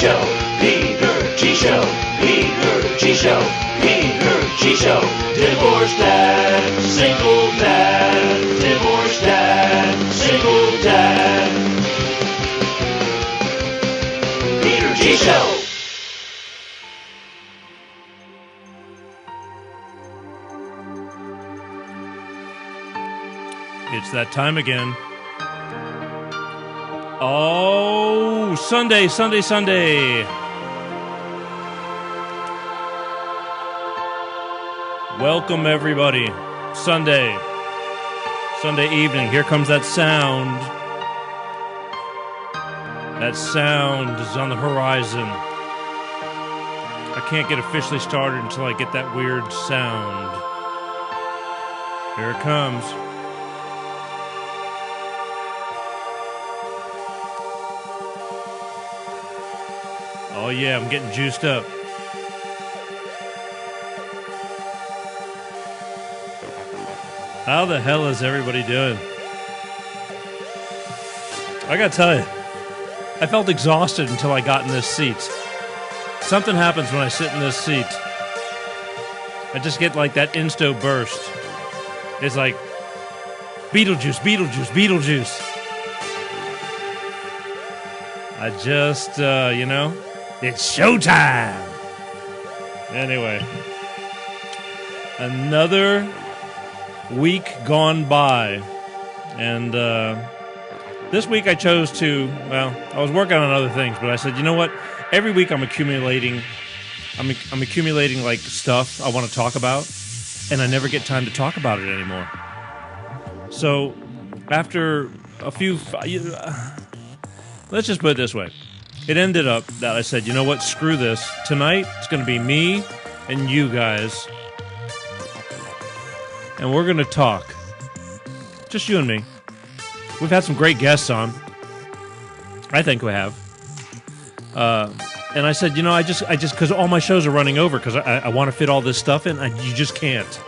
Show, Peter G Show, Peter G Show, Peter G Show. Divorced dad, single dad, divorced dad, single dad. Peter G Show. It's that time again. Oh, Sunday. Welcome, everybody. Sunday evening. Here comes that sound. That sound is on the horizon. I can't get officially started until I get that weird sound. Here it comes. Oh yeah, I'm getting juiced up. How the hell is everybody doing? I gotta tell you, I felt exhausted until I got in this seat. Something happens when I sit in this seat. I just get like that insto burst. It's like, Beetlejuice. I just, it's showtime. Anyway, another week gone by, and this week I chose to, I was working on other things, but I said, you know what? Every week I'm accumulating like stuff I want to talk about, and I never get time to talk about it anymore. So after a few, let's just put it this way. It ended up that I said, you know what? Screw this. Tonight it's going to be me and you guys, and we're going to talk. Just you and me. We've had some great guests on. I think we have. And I said, I just, because all my shows are running over, because I want to fit all this stuff in, you just can't.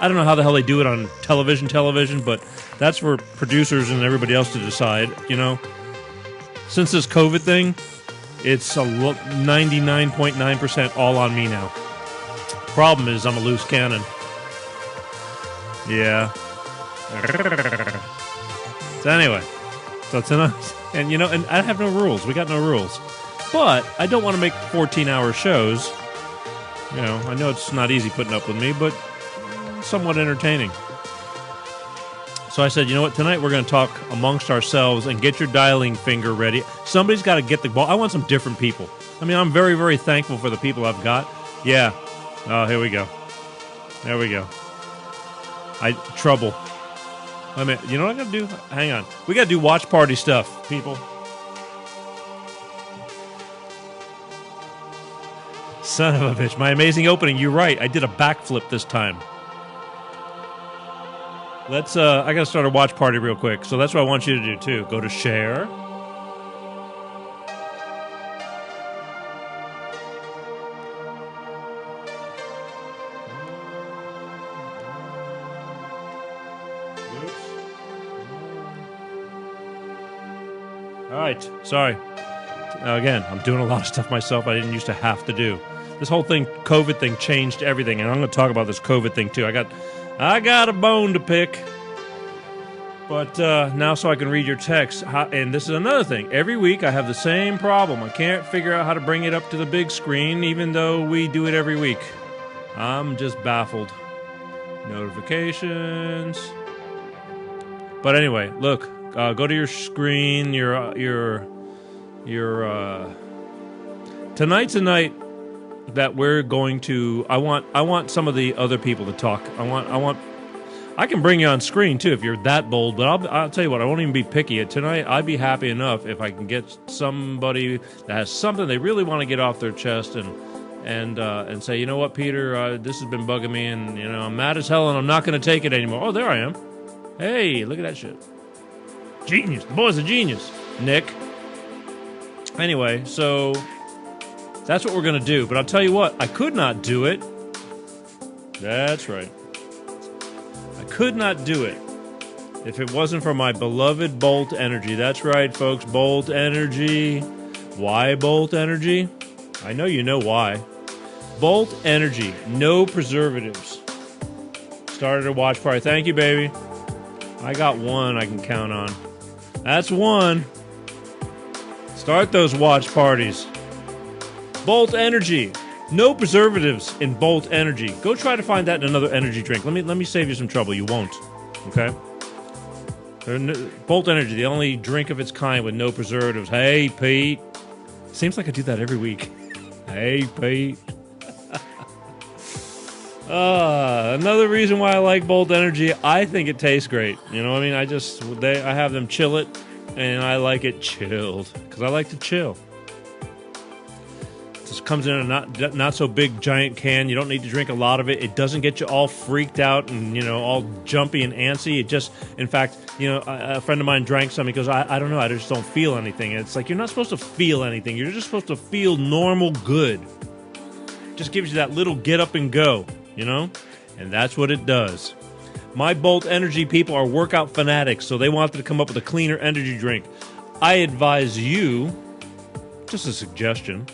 I don't know how the hell they do it on television, but that's for producers and everybody else to decide, Since this COVID thing, it's 99.9% all on me now. Problem is, I'm a loose cannon. Yeah. So anyway, tonight, and and I have no rules. We got no rules. But I don't want to make 14-hour shows. I know it's not easy putting up with me, but somewhat entertaining. So I said, you know what? Tonight we're going to talk amongst ourselves and get your dialing finger ready. Somebody's got to get the ball. I want some different people. I'm very, very thankful for the people I've got. Yeah. Oh, here we go. There we go. Trouble. I mean, you know what I'm going to do? Hang on. We got to do watch party stuff, people. Son of a bitch. My amazing opening. You're right. I did a backflip this time. I got to start a watch party real quick. So that's what I want you to do, too. Go to share. Oops. All right. Sorry. Again, I'm doing a lot of stuff myself I didn't used to have to do. This whole COVID thing changed everything, and I'm going to talk about this COVID thing, too. I got a bone to pick, but now so I can read your text. And this is another thing. Every week I have the same problem. I can't figure out how to bring it up to the big screen, even though we do it every week. I'm just baffled. Notifications. But anyway, look. Go to your screen. Tonight's a night that we're going to. I want some of the other people to talk. I can bring you on screen too if you're that bold. But I'll tell you what. I won't even be picky. Tonight, I'd be happy enough if I can get somebody that has something they really want to get off their chest and say, you know what, Peter, this has been bugging me, and I'm mad as hell, and I'm not going to take it anymore. Oh, there I am. Hey, look at that shit. Genius. The boy's a genius. Nick. Anyway, so that's what we're going to do. But I'll tell you what, I could not do it. That's right. I could not do it if it wasn't for my beloved Bolt Energy. That's right, folks. Bolt Energy. Why Bolt Energy? I know you know why. Bolt Energy, no preservatives. Started a watch party. Thank you, baby. I got one I can count on. That's one. Start those watch parties. Bolt Energy. No preservatives in Bolt Energy. Go try to find that in another energy drink. Let me save you some trouble. You won't. Okay? Bolt Energy, the only drink of its kind with no preservatives. Hey, Pete. Seems like I do that every week. Hey, Pete. Another reason why I like Bolt Energy, I think it tastes great. You know what I mean? I have them chill it, and I like it chilled because I like to chill. This comes in a not so big giant can. You don't need to drink a lot of it. It doesn't get you all freaked out and all jumpy and antsy. It just, in fact, a friend of mine drank some. He goes, I don't know, I just don't feel anything. And it's like you're not supposed to feel anything. You're just supposed to feel normal good. Just gives you that little get up and go, and that's what it does. My Bolt Energy people are workout fanatics, so they wanted to come up with a cleaner energy drink. I advise you, just a suggestion,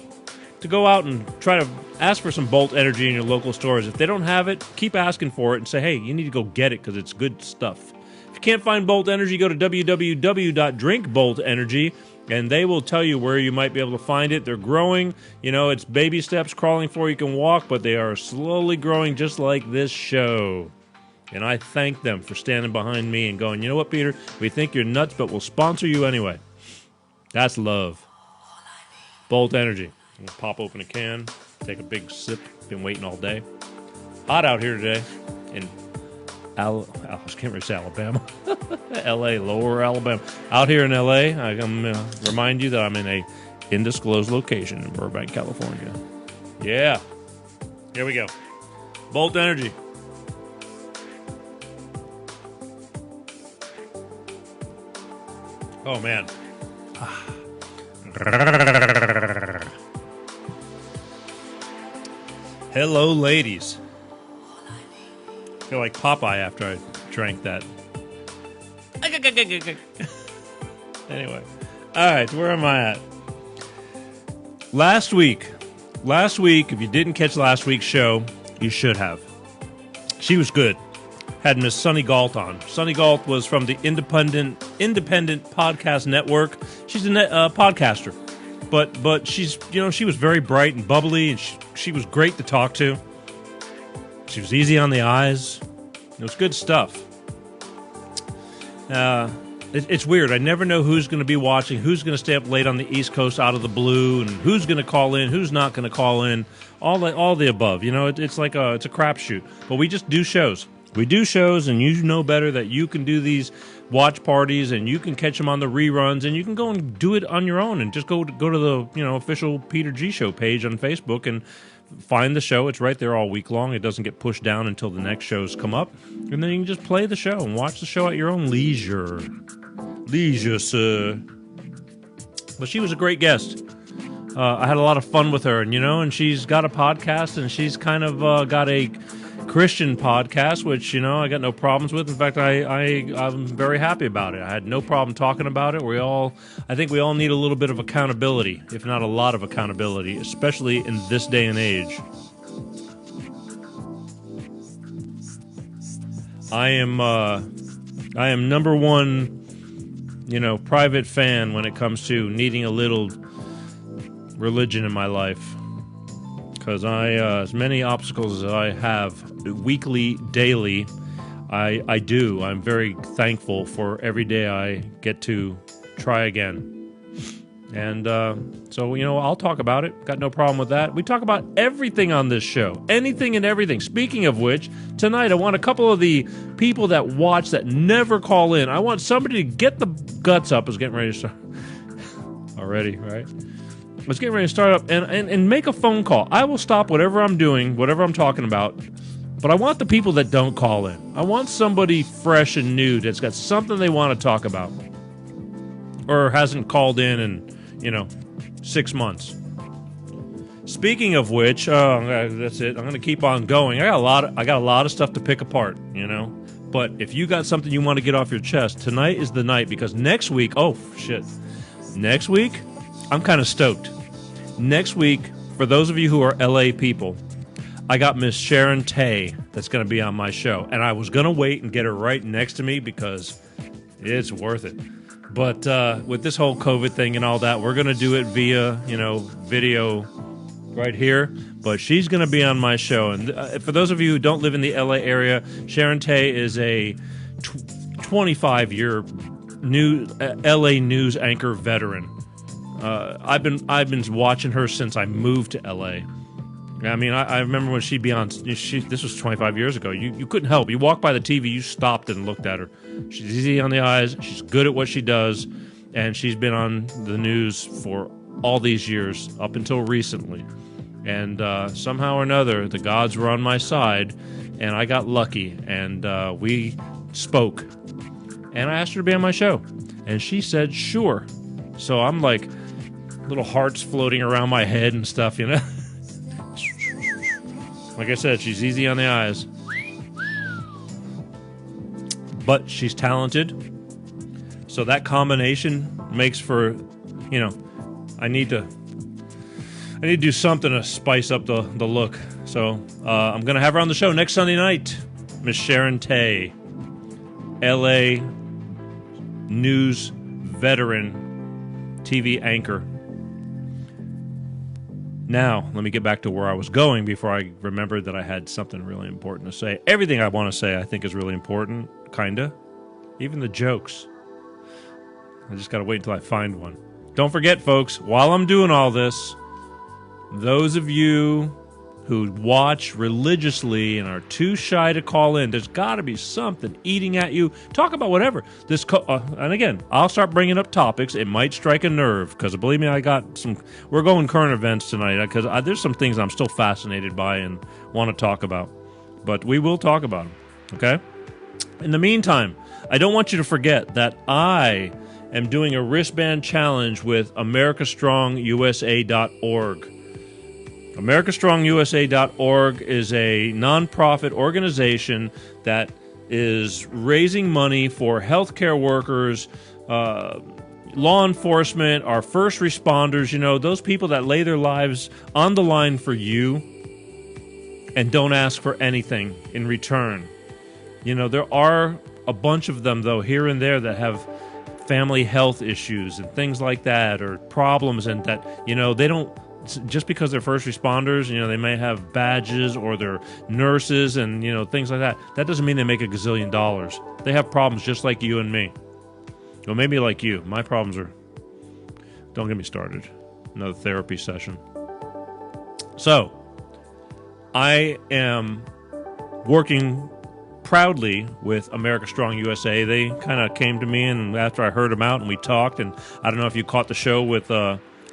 to go out and try to ask for some Bolt Energy in your local stores. If they don't have it, keep asking for it and say, hey, you need to go get it because it's good stuff. If you can't find Bolt Energy, go to www.drinkboltenergy, and they will tell you where you might be able to find it. They're growing. It's baby steps, crawling before you can walk, but they are slowly growing just like this show. And I thank them for standing behind me and going, you know what, Peter? We think you're nuts, but we'll sponsor you anyway. That's love. Bolt Energy. I'm going to pop open a can, take a big sip. Been waiting all day. Hot out here today in I can't really say Alabama. L.A., lower Alabama. Out here in L.A., I'm going to remind you that I'm in a undisclosed location in Burbank, California. Yeah. Here we go. Bolt Energy. Oh, man. Hello, ladies. I feel like Popeye after I drank that. Anyway. All right, where am I at? Last week, if you didn't catch last week's show, you should have. She was good. Had Miss Sunny Galt on. Sunny Galt was from the Independent Podcast Network. She's a podcaster. But she's, she was very bright and bubbly, and she was great to talk to. She was easy on the eyes. It was good stuff. It's weird. I never know who's going to be watching, who's going to stay up late on the East Coast out of the blue, and who's going to call in, who's not going to call in. All the above. It's like it's a crapshoot. But we just do shows. We do shows, and you know better that you can do these watch parties, and you can catch them on the reruns, and you can go and do it on your own, and just go to the official Peter G Show page on Facebook and find the show. It's right there all week long. It doesn't get pushed down until the next shows come up, and then you can just play the show and watch the show at your own leisure, sir. But she was a great guest. I had a lot of fun with her, and she's got a podcast, and she's kind of got a Christian podcast, which I got no problems with. In fact, I'm very happy about it. I had no problem talking about it. I think we all need a little bit of accountability, if not a lot of accountability, especially in this day and age. I am number one, private fan when it comes to needing a little religion in my life. Because as many obstacles as I have weekly, daily, I'm very thankful for every day I get to try again. And so, I'll talk about it. Got no problem with that. We talk about everything on this show. Anything and everything. Speaking of which, tonight I want a couple of the people that watch that never call in. I want somebody to get the guts up. I was getting ready to start already, right? I was getting ready to start up and make a phone call. I will stop whatever I'm doing, whatever I'm talking about, but I want the people that don't call in. I want somebody fresh and new that's got something they want to talk about or hasn't called in 6 months. Speaking of which, that's it. I'm going to keep on going. I got a lot of stuff to pick apart, But if you got something you want to get off your chest, tonight is the night because next week, next week, I'm kind of stoked. Next week, for those of you who are LA people, I got Miss Sharon Tay that's going to be on my show. And I was going to wait and get her right next to me because it's worth it. But with this whole COVID thing and all that, we're going to do it via, video right here. But she's going to be on my show. And for those of you who don't live in the LA area, Sharon Tay is a 25-year LA news anchor veteran. I've been watching her since I moved to LA. I mean, I remember when she'd be on. This was 25 years ago. You couldn't help. You walked by the TV, you stopped and looked at her. She's easy on the eyes. She's good at what she does, and she's been on the news for all these years up until recently. And somehow or another, the gods were on my side, and I got lucky. And we spoke, and I asked her to be on my show, and she said sure. So I'm like, little hearts floating around my head and stuff, Like I said, she's easy on the eyes. But she's talented. So that combination makes for, I need to do something to spice up the look. So I'm going to have her on the show next Sunday night. Miss Sharon Tay, LA news veteran, TV anchor. Now, let me get back to where I was going before I remembered that I had something really important to say. Everything I want to say I think is really important, kinda. Even the jokes. I just gotta wait until I find one. Don't forget, folks, while I'm doing all this, those of you who watch religiously and are too shy to call in, there's got to be something eating at you. Talk about whatever. And again, I'll start bringing up topics. It might strike a nerve because believe me, we're going current events tonight because there's some things I'm still fascinated by and want to talk about. But we will talk about them, okay? In the meantime, I don't want you to forget that I am doing a wristband challenge with AmericaStrongUSA.org. AmericaStrongUSA.org is a nonprofit organization that is raising money for healthcare workers, law enforcement, our first responders, those people that lay their lives on the line for you and don't ask for anything in return. There are a bunch of them, though, here and there that have family health issues and things like that or problems and that, they don't... Just because they're first responders, they may have badges or they're nurses and, things like that. That doesn't mean they make $1 gazillion. They have problems just like you and me. Well, maybe like you. My problems are... Don't get me started. Another therapy session. So, I am working proudly with America Strong USA. They kind of came to me and after I heard them out and we talked, and I don't know if you caught the show with...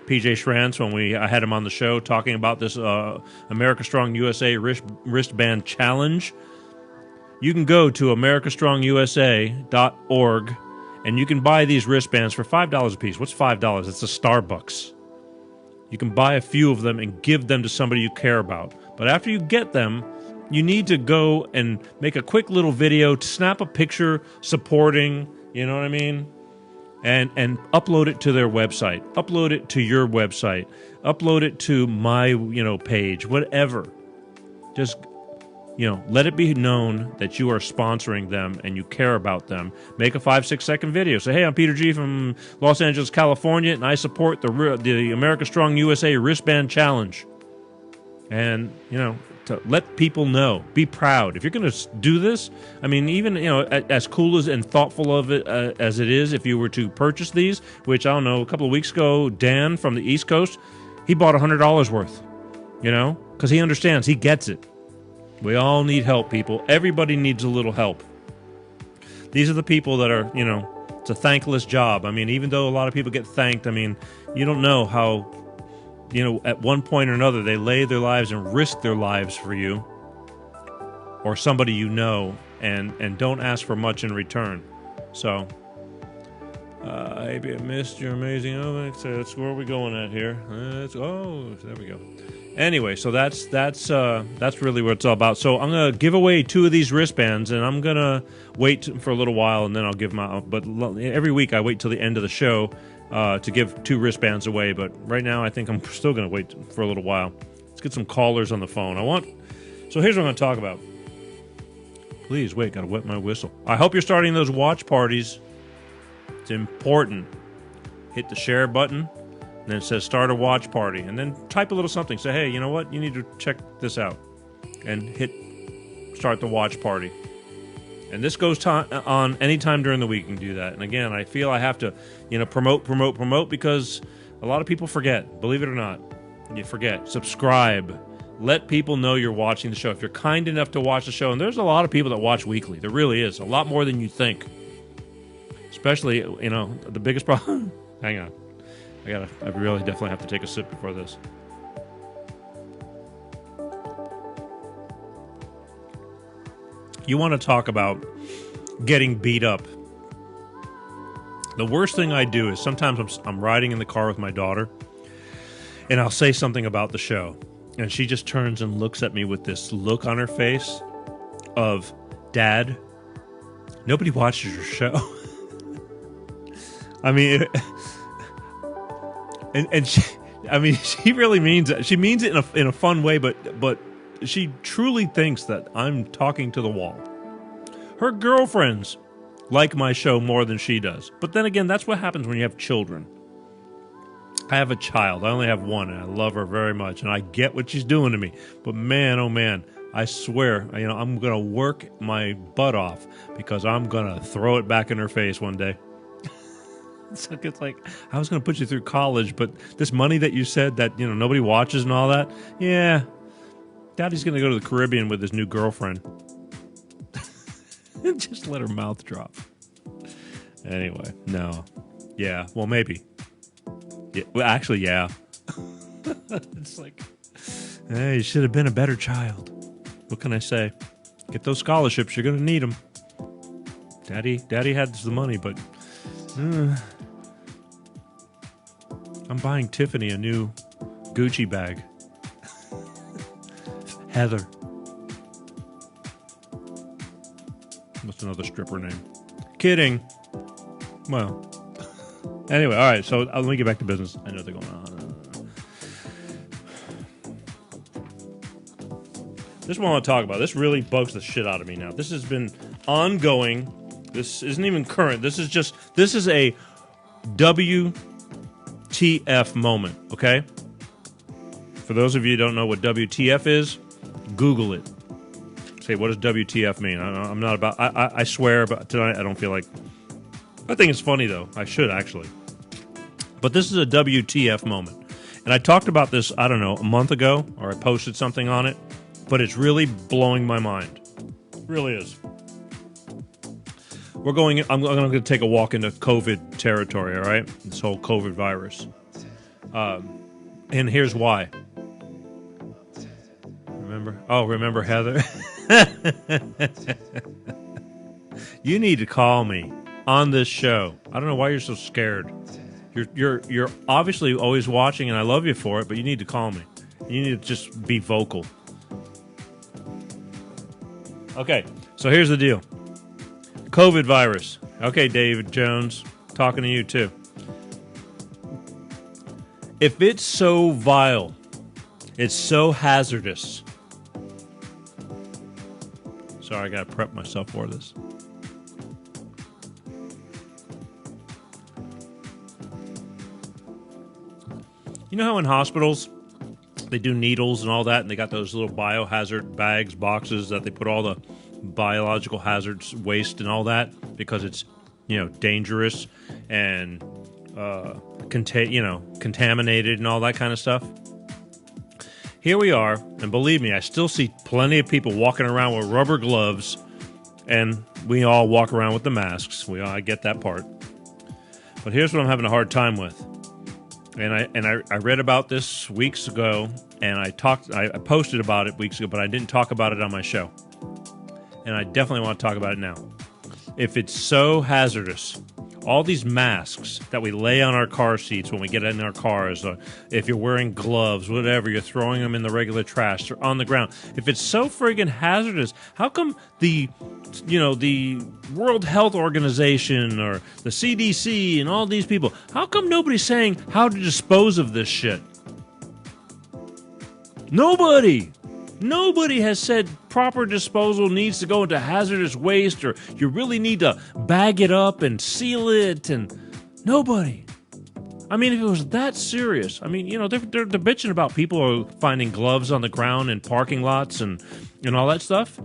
PJ Schranz when I had him on the show talking about this America Strong USA wristband challenge. You can go to AmericaStrongUSA.org and you can buy these wristbands for $5 a piece. What's $5? It's a Starbucks. You can buy a few of them and give them to somebody you care about. But after you get them, you need to go and make a quick little video, to snap a picture supporting, you know what I mean? And upload it to their website. Upload it to your website. Upload it to my, page. Whatever. Just, let it be known that you are sponsoring them and you care about them. Make a 5-6 second video. Say, hey, I'm Peter G. from Los Angeles, California, and I support the America Strong USA wristband challenge. And, to let people know. Be proud. If you're going to do this, I mean, even, as cool and thoughtful of it as it is, if you were to purchase these, which, I don't know, a couple of weeks ago, Dan from the East Coast, he bought $100 worth, because he understands. He gets it. We all need help, people. Everybody needs a little help. These are the people that are, it's a thankless job. I mean, even though a lot of people get thanked, I mean, you don't know how... at one point or another, they lay their lives and risk their lives for you or somebody and don't ask for much in return. So, maybe I missed your amazing... that's where are we going at here? There we go. Anyway, so that's really what it's all about. So I'm going to give away 2 of these wristbands, and I'm going to wait for a little while, and then I'll give them out. But every week I wait till the end of the show, to give 2 wristbands away. But right now, I think I'm still going to wait for a little while. Let's get some callers on the phone. So here's what I'm going to talk about. Please wait, got to wet my whistle. I hope you're starting those watch parties. It's important. Hit the share button, and then it says start a watch party, and then type a little something. Say, hey, you know what? You need to check this out, and hit start the watch party. And this goes on any time during the week. You can do that. And again, I feel I have to, promote because a lot of people forget. Believe it or not, you forget. Subscribe. Let people know you're watching the show. If you're kind enough to watch the show, and there's a lot of people that watch weekly. There really is. A lot more than you think. Especially, the biggest problem. Hang on. I really definitely have to take a sip before this. You want to talk about getting beat up. The worst thing I do is sometimes I'm riding in the car with my daughter, and I'll say something about the show, and she just turns and looks at me with this look on her face of, Dad, nobody watches your show. I mean, and she really means it. She means it in a fun way, but she truly thinks that I'm talking to the wall. Her girlfriends like my show more than she does. But then again, that's what happens when you have children. I have a child. I only have one, and I love her very much, and I get what she's doing to me. But man, oh man, I swear, I'm going to work my butt off because I'm going to throw it back in her face one day. It's like, I was going to put you through college, but this money that you said that, nobody watches and all that, yeah, Daddy's going to go to the Caribbean with his new girlfriend. Just let her mouth drop. Anyway, no. Yeah, well, maybe. Yeah, well, actually, yeah. It's like, hey, you should have been a better child. What can I say? Get those scholarships. You're going to need them. Daddy had the money, but I'm buying Tiffany a new Gucci bag. Heather. What's another stripper name? Kidding. Well. Anyway, all right, so let me get back to business. I know they're going on. This one I want to talk about. This really bugs the shit out of me now. This has been ongoing. This isn't even current. This is a WTF moment, okay? For those of you who don't know what WTF is, Google it. Say, what does WTF mean? I'm not about... I swear, but tonight I don't feel like... I think it's funny, though. I should, actually. But this is a WTF moment. And I talked about this, I don't know, a month ago, or I posted something on it, but it's really blowing my mind. It really is. I'm going to take a walk into COVID territory, all right? This whole COVID virus. And here's why. Remember Heather? You need to call me on this show. I don't know why you're so scared. You're obviously always watching, and I love you for it, but you need to call me. You need to just be vocal. Okay, so here's the deal. COVID virus. Okay, David Jones, talking to you too. If it's so vile, it's so hazardous. Sorry, I got to prep myself for this. You know how in hospitals they do needles and all that, and they got those little biohazard bags, boxes that they put all the biological hazards, waste, and all that because it's, dangerous and contaminated and all that kind of stuff. Here we are, and believe me, I still see plenty of people walking around with rubber gloves, and we all walk around with the masks. I get that part. But here's what I'm having a hard time with. And I read about this weeks ago, and I posted about it weeks ago, but I didn't talk about it on my show. And I definitely want to talk about it now. If it's so hazardous, all these masks that we lay on our car seats when we get in our cars, if you're wearing gloves, whatever, you're throwing them in the regular trash or on the ground. If it's so friggin' hazardous, how come the World Health Organization or the CDC and all these people, how come nobody's saying how to dispose of this shit? Nobody has said proper disposal needs to go into hazardous waste, or you really need to bag it up and seal it, and nobody. I mean, if it was that serious, I mean, they're bitching about people are finding gloves on the ground in parking lots and all that stuff.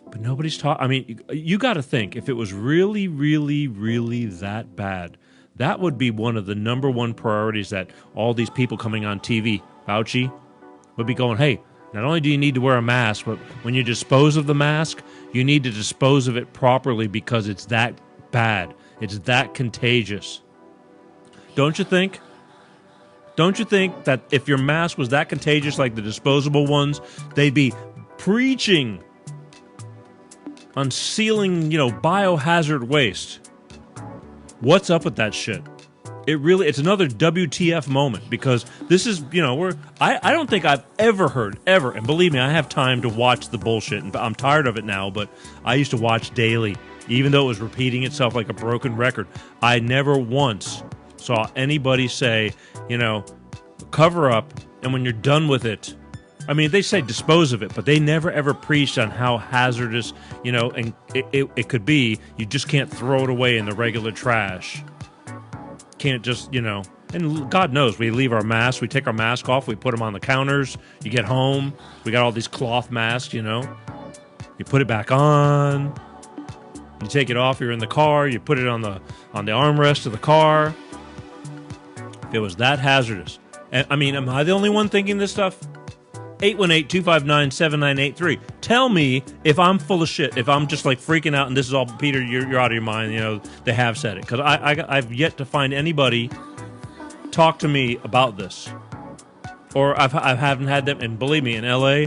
But nobody's talking. I mean, you got to think, if it was really, really, really that bad, that would be one of the number one priorities that all these people coming on TV, Fauci, would be going, hey, not only do you need to wear a mask, but when you dispose of the mask, you need to dispose of it properly because it's that bad. It's that contagious. Don't you think? Don't you think that if your mask was that contagious like the disposable ones, they'd be preaching on sealing, biohazard waste? What's up with that shit? It's another WTF moment, because this is, I don't think I've ever heard, and believe me, I have time to watch the bullshit, and I'm tired of it now, but I used to watch daily, even though it was repeating itself like a broken record. I never once saw anybody say, cover up, and when you're done with it, I mean, they say dispose of it, but they never ever preached on how hazardous, and it could be. You just can't throw it away in the regular trash. Can't just, and God knows, we leave our masks, we take our mask off, we put them on the counters, you get home, we got all these cloth masks, you put it back on, you take it off, you're in the car, you put it on the armrest of the car. If it was that hazardous. And I mean, am I the only one thinking this stuff? 818-259-7983. Tell me if I'm full of shit, if I'm just like freaking out and this is all, Peter, you're out of your mind, they have said it. Because I've yet to find anybody talk to me about this. Or I haven't had them, and believe me, in LA,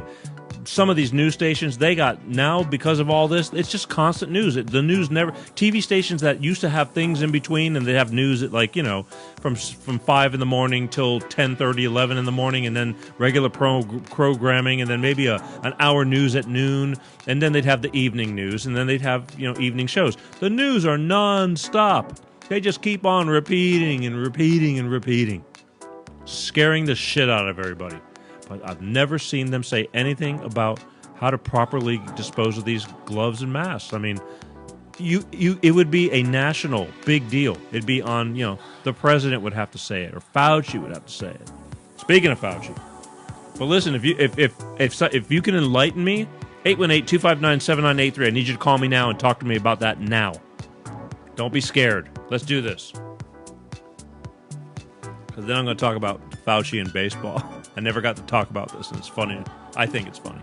some of these news stations, they got, now because of all this, it's just constant news. The news never, TV stations that used to have things in between, and they have news at like, from 5 in the morning till 10:30, 11 in the morning, and then regular programming, and then maybe an hour news at noon, and then they'd have the evening news, and then they'd have, evening shows. The news are non-stop. They just keep on repeating and repeating and repeating, scaring the shit out of everybody. But I've never seen them say anything about how to properly dispose of these gloves and masks. I mean, it would be a national big deal. It'd be on, the president would have to say it, or Fauci would have to say it. Speaking of Fauci, but listen, if you can enlighten me, 818-259-7983. I need you to call me now and talk to me about that now. Don't be scared. Let's do this. Because then I'm going to talk about Fauci and baseball. I never got to talk about this, and it's funny. I think it's funny.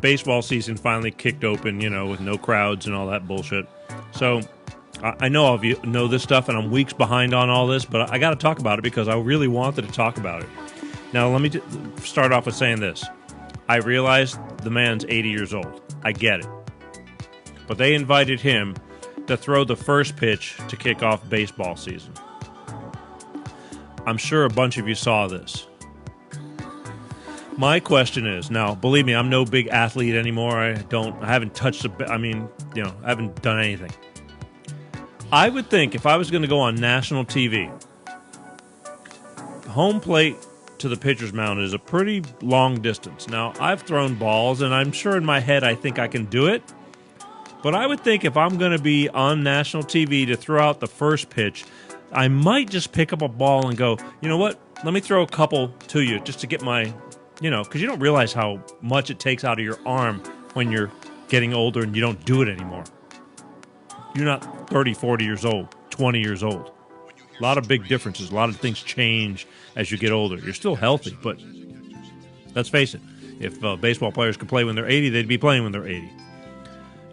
Baseball season finally kicked open, with no crowds and all that bullshit. So I know all of you know this stuff, and I'm weeks behind on all this, but I got to talk about it because I really wanted to talk about it. Now, let me start off with saying this. I realize the man's 80 years old. I get it. But they invited him to throw the first pitch to kick off baseball season. I'm sure a bunch of you saw this. My question is, now, believe me, I'm no big athlete anymore. I haven't touched I haven't done anything. I would think if I was going to go on national TV, home plate to the pitcher's mound is a pretty long distance. Now, I've thrown balls, and I'm sure in my head I think I can do it. But I would think if I'm going to be on national TV to throw out the first pitch, I might just pick up a ball and go, you know what? Let me throw a couple to you just to get my, because you don't realize how much it takes out of your arm when you're getting older and you don't do it anymore. You're not 30, 40 years old, 20 years old. A lot of big differences. A lot of things change as you get older. You're still healthy, but let's face it. If baseball players could play when they're 80, they'd be playing when they're 80.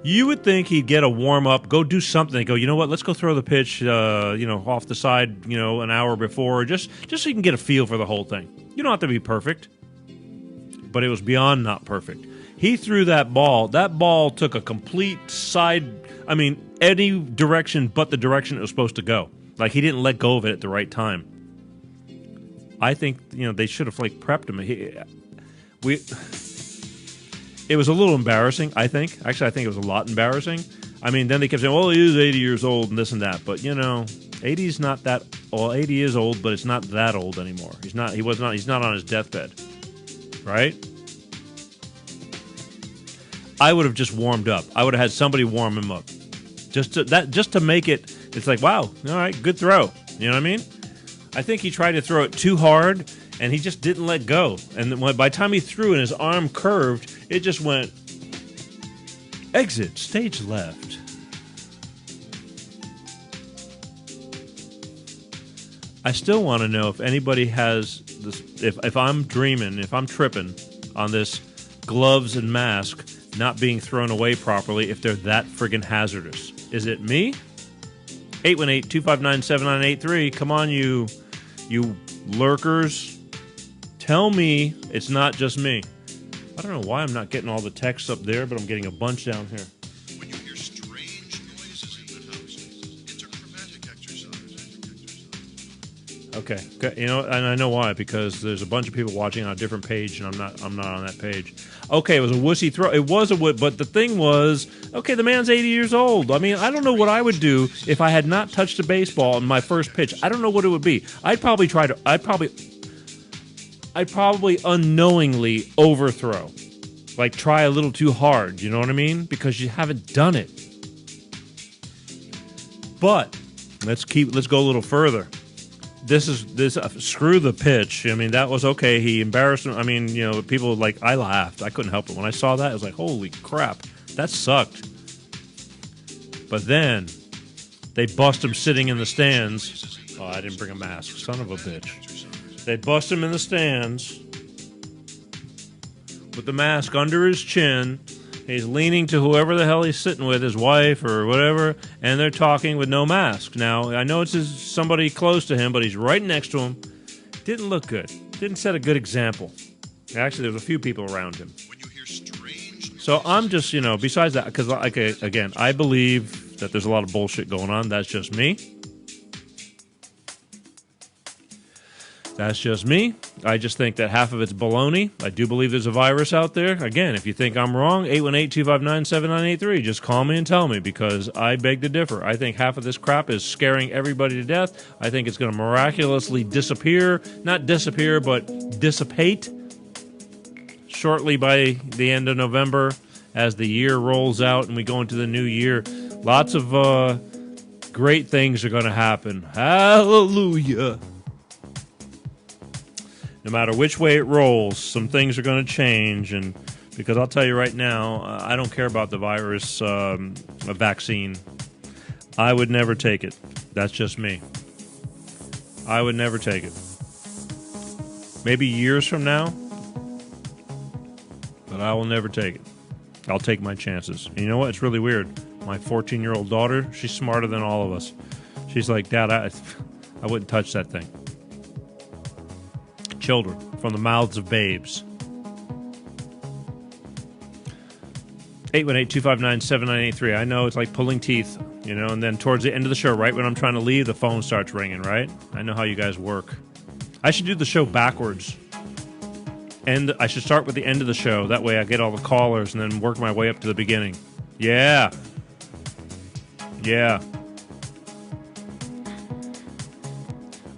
You would think he'd get a warm-up, go do something, go, you know what, let's go throw the pitch, off the side, an hour before, just so you can get a feel for the whole thing. You don't have to be perfect, but it was beyond not perfect. He threw that ball. That ball took a complete side, any direction but the direction it was supposed to go. Like, he didn't let go of it at the right time. I think, they should have, prepped him. It was a little embarrassing, I think. Actually, I think it was a lot embarrassing. Then they kept saying, well, he is 80 years old and this and that. But, 80 is not that, 80 is old, but it's not that old anymore. He's not on his deathbed. Right? I would have just warmed up. I would have had somebody warm him up. Just to make it, it's like, wow, all right, good throw. You know what I mean? I think he tried to throw it too hard, and he just didn't let go. And then by the time he threw and his arm curved, it just went, exit, stage left. I still want to know if anybody has this, if I'm dreaming, if I'm tripping on this gloves and mask not being thrown away properly, if they're that friggin' hazardous. Is it me? 818-259-7983. Come on, you lurkers. Tell me it's not just me. I don't know why I'm not getting all the texts up there, but I'm getting a bunch down here. When you hear strange noises in the house, it's a chromatic exercise. Okay. And I know why, because there's a bunch of people watching on a different page, and I'm not on that page. Okay, it was a wussy throw. It was a wood, but the thing was, okay, the man's 80 years old. I don't know what I would do if I had not touched a baseball in my first pitch. I don't know what it would be. I'd probably unknowingly overthrow. Like, try a little too hard, you know what I mean? Because you haven't done it. But let's go a little further. Screw the pitch. That was okay. He embarrassed him. People I laughed. I couldn't help it. When I saw that, I was like, holy crap, that sucked. But then they bust him sitting in the stands. Oh, I didn't bring a mask. Son of a bitch. They bust him in the stands with the mask under his chin. He's leaning to whoever the hell he's sitting with, his wife or whatever, and they're talking with no mask. Now, I know it's somebody close to him, but he's right next to him. Didn't look good. Didn't set a good example. Actually, there was a few people around him. When you hear strange, so I'm just, besides that, because, again, I believe that there's a lot of bullshit going on. That's just me. That's just me. I just think that half of it's baloney. I do believe there's a virus out there. Again, if you think I'm wrong, 818-259-7983. Just call me and tell me, because I beg to differ. I think half of this crap is scaring everybody to death. I think it's going to miraculously disappear. Not disappear, but dissipate shortly by the end of November as the year rolls out and we go into the new year. Lots of great things are going to happen. Hallelujah. No matter which way it rolls, some things are going to change. And because I'll tell you right now, I don't care about the virus vaccine. I would never take it. That's just me. I would never take it. Maybe years from now, but I will never take it. I'll take my chances. And you know what? It's really weird. My 14-year-old daughter, she's smarter than all of us. She's like, Dad, I wouldn't touch that thing. Children from the mouths of babes. 818-259-7983. I know it's like pulling teeth, and then towards the end of the show, right when I'm trying to leave, the phone starts ringing, right? I know how you guys work. I should do the show backwards. And I should start with the end of the show. That way I get all the callers and then work my way up to the beginning. Yeah.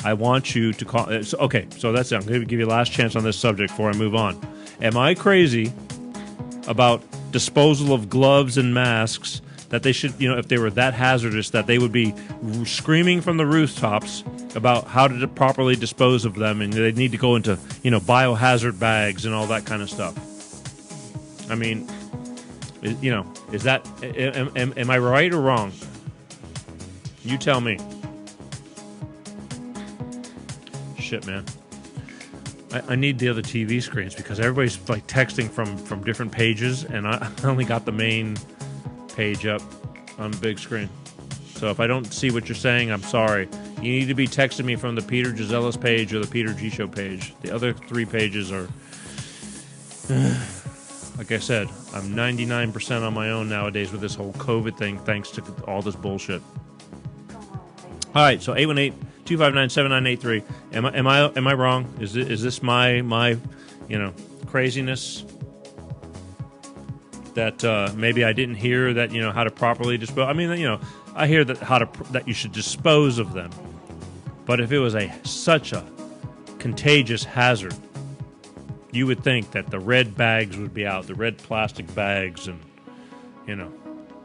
I want you to call. Okay, so that's it. I'm going to give you a last chance on this subject before I move on. Am I crazy about disposal of gloves and masks, that they should, if they were that hazardous, that they would be screaming from the rooftops about how to properly dispose of them, and they need to go into, biohazard bags and all that kind of stuff? Is that, am I right or wrong? You tell me. Shit, man. I need the other TV screens because everybody's texting from different pages, and I only got the main page up on the big screen. So if I don't see what you're saying, I'm sorry. You need to be texting me from the Peter Gisellas page or the Peter G Show page. The other 3 pages are, like I said, I'm 99% on my own nowadays with this whole COVID thing, thanks to all this bullshit. All right, so 818-259-7983. Am I wrong? Is this my craziness? That maybe I didn't hear that, how to properly dispose. I mean, I hear that you should dispose of them. But if it was such a contagious hazard, you would think that the red bags would be out, the red plastic bags, and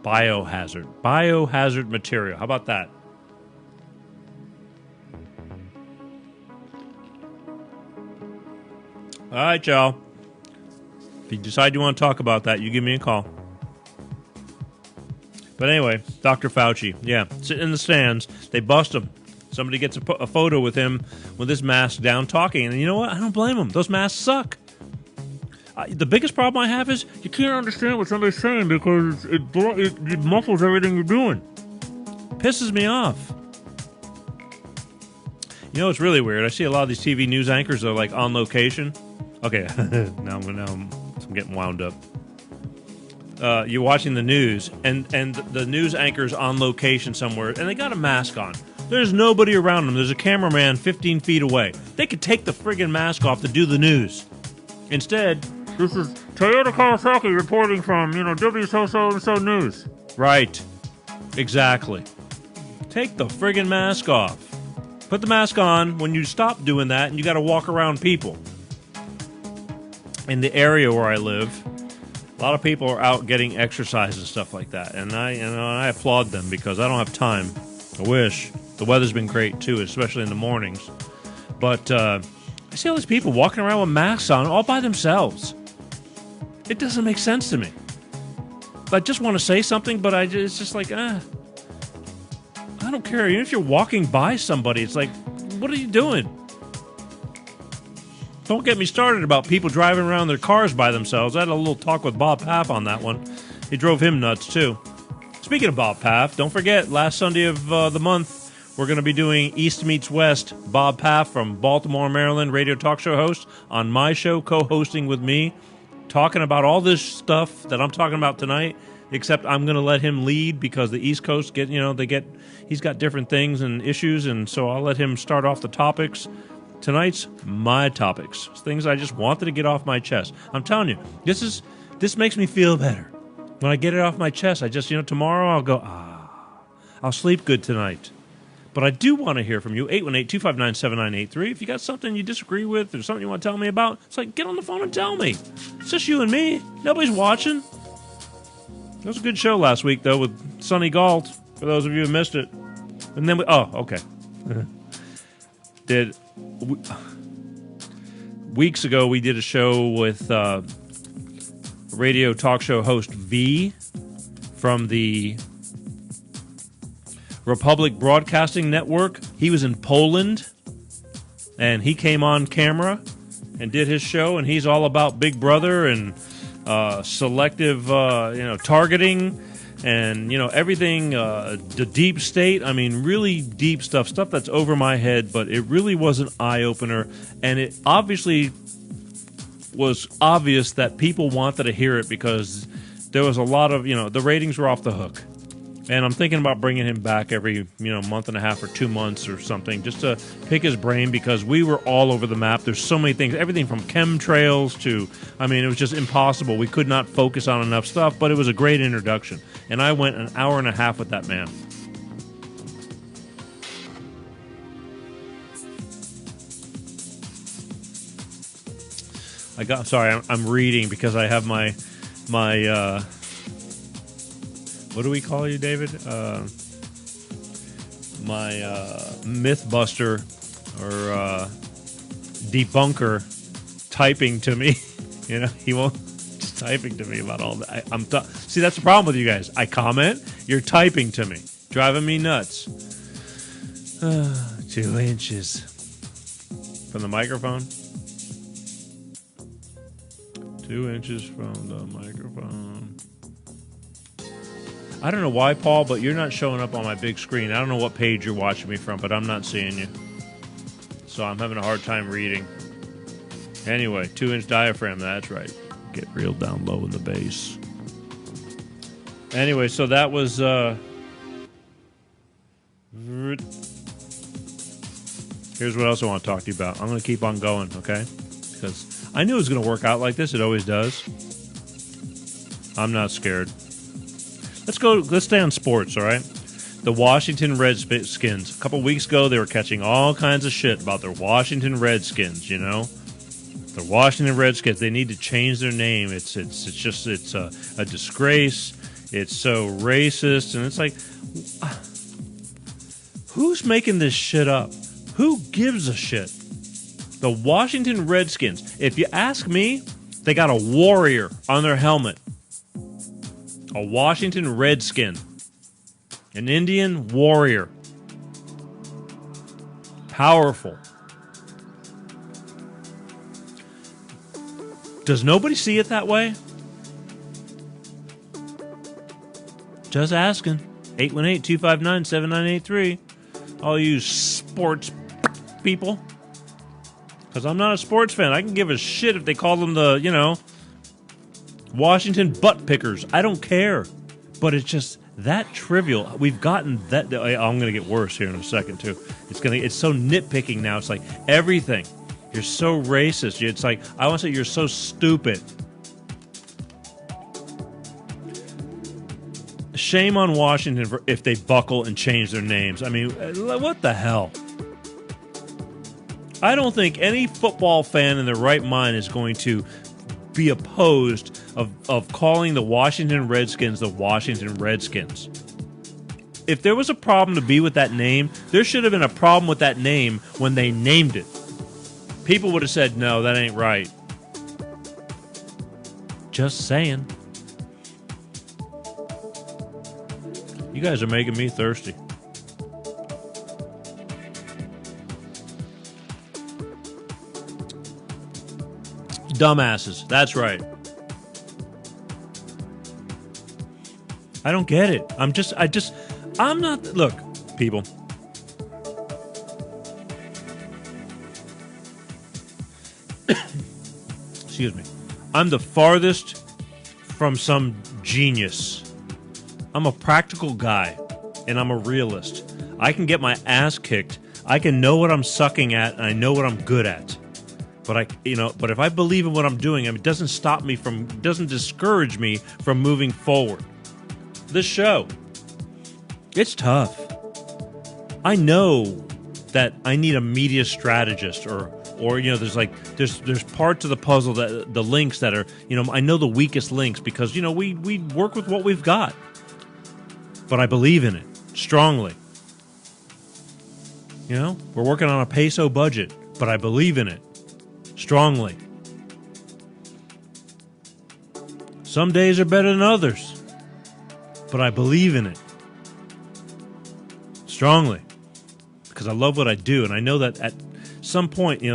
biohazard material. How about that? All right, y'all. If you decide you want to talk about that, you give me a call. But anyway, Dr. Fauci, sitting in the stands, they bust him. Somebody gets a photo with him with his mask down talking. And you know what? I don't blame him. Those masks suck. The biggest problem I have is you can't understand what somebody's saying because it muffles everything you're doing. Pisses me off. It's really weird. I see a lot of these TV news anchors are like on location. Okay, now I'm getting wound up. You're watching the news, and the news anchor's on location somewhere, and they got a mask on. There's nobody around them. There's a cameraman 15 feet away. They could take the friggin' mask off to do the news. Instead, this is Toyota Kawasaki reporting from, so-so-and-so news. Right. Exactly. Take the friggin' mask off. Put the mask on when you stop doing that, and you got to walk around people. In the area where I live, a lot of people are out getting exercise and stuff like that, and I applaud them because I don't have time. I wish. The weather's been great too, especially in the mornings. But I see all these people walking around with masks on all by themselves. It doesn't make sense to me. I just want to say something, but it's just like, I don't care. Even if you're walking by somebody, it's like, what are you doing? Don't get me started about people driving around their cars by themselves. I had a little talk with Bob Paff on that one. He drove him nuts, too. Speaking of Bob Paff, don't forget, last Sunday of the month, we're going to be doing East Meets West. Bob Paff from Baltimore, Maryland, radio talk show host, on my show, co-hosting with me, talking about all this stuff that I'm talking about tonight, except I'm going to let him lead because the East Coast, he's got different things and issues, and so I'll let him start off the topics. Tonight's my topics, things I just wanted to get off my chest. I'm telling you, this makes me feel better. When I get it off my chest, I just, tomorrow I'll go, I'll sleep good tonight. But I do want to hear from you, 818-259-7983. If you got something you disagree with or something you want to tell me about, it's like, get on the phone and tell me. It's just you and me. Nobody's watching. It was a good show last week, though, with Sonny Galt, for those of you who missed it. And then okay. Weeks ago, we did a show with radio talk show host V from the Republic Broadcasting Network. He was in Poland, and he came on camera and did his show, and he's all about Big Brother and selective, targeting and, everything, the deep state. I mean, really deep stuff that's over my head, but it really was an eye-opener, and it obviously was obvious that people wanted to hear it because there was a lot of, the ratings were off the hook. And I'm thinking about bringing him back every, month and a half or 2 months or something, just to pick his brain because we were all over the map. There's so many things, everything from chemtrails to, it was just impossible. We could not focus on enough stuff, but it was a great introduction. And I went an hour and a half with that man. I'm reading because I have my what do we call you, David? My Mythbuster or debunker typing to me. He won't just typing to me about all that. See, that's the problem with you guys. I comment, you're typing to me, driving me nuts. 2 inches from the microphone. 2 inches from the microphone. I don't know why, Paul, but you're not showing up on my big screen. I don't know what page you're watching me from, but I'm not seeing you. So I'm having a hard time reading. Anyway, 2-inch diaphragm, that's right. Get real down low in the bass. Anyway, so that was... Here's what else I want to talk to you about. I'm going to keep on going, okay? Because I knew it was going to work out like this. It always does. I'm not scared. Let's stay on sports, all right? The Washington Redskins. A couple weeks ago, they were catching all kinds of shit about their Washington Redskins, you know? The Washington Redskins, they need to change their name. It's a disgrace. It's so racist. And it's like, who's making this shit up? Who gives a shit? The Washington Redskins. If you ask me, they got a warrior on their helmet. A Washington Redskin. An Indian warrior. Powerful. Does nobody see it that way? Just asking. 818-259-7983. All you sports people. Because I'm not a sports fan. I can give a shit if they call them the, Washington butt pickers. I don't care. But it's just that trivial. We've gotten that. I'm going to get worse here in a second, too. It's so nitpicking now. It's like everything. You're so racist. It's like, I want to say you're so stupid. Shame on Washington if they buckle and change their names. I mean, what the hell? I don't think any football fan in their right mind is going to be opposed of calling the Washington Redskins the Washington Redskins. If there was a problem to be with that name, there should have been a problem with that name when they named it. People would have said, no, that ain't right. Just saying. You guys are making me thirsty. Dumbasses. That's right. I don't get it. I'm not... Look, people. Excuse me. I'm the farthest from some genius. I'm a practical guy, and I'm a realist. I can get my ass kicked. I can know what I'm sucking at, and I know what I'm good at. But but if I believe in what I'm doing, it doesn't doesn't discourage me from moving forward. This show, it's tough. I know that I need a media strategist or there's parts of the puzzle that the links that are, I know the weakest links because, we work with what we've got. But I believe in it strongly. We're working on a peso budget, but I believe in it strongly. Some days are better than others, but I believe in it strongly because I love what I do, and I know that at some point, in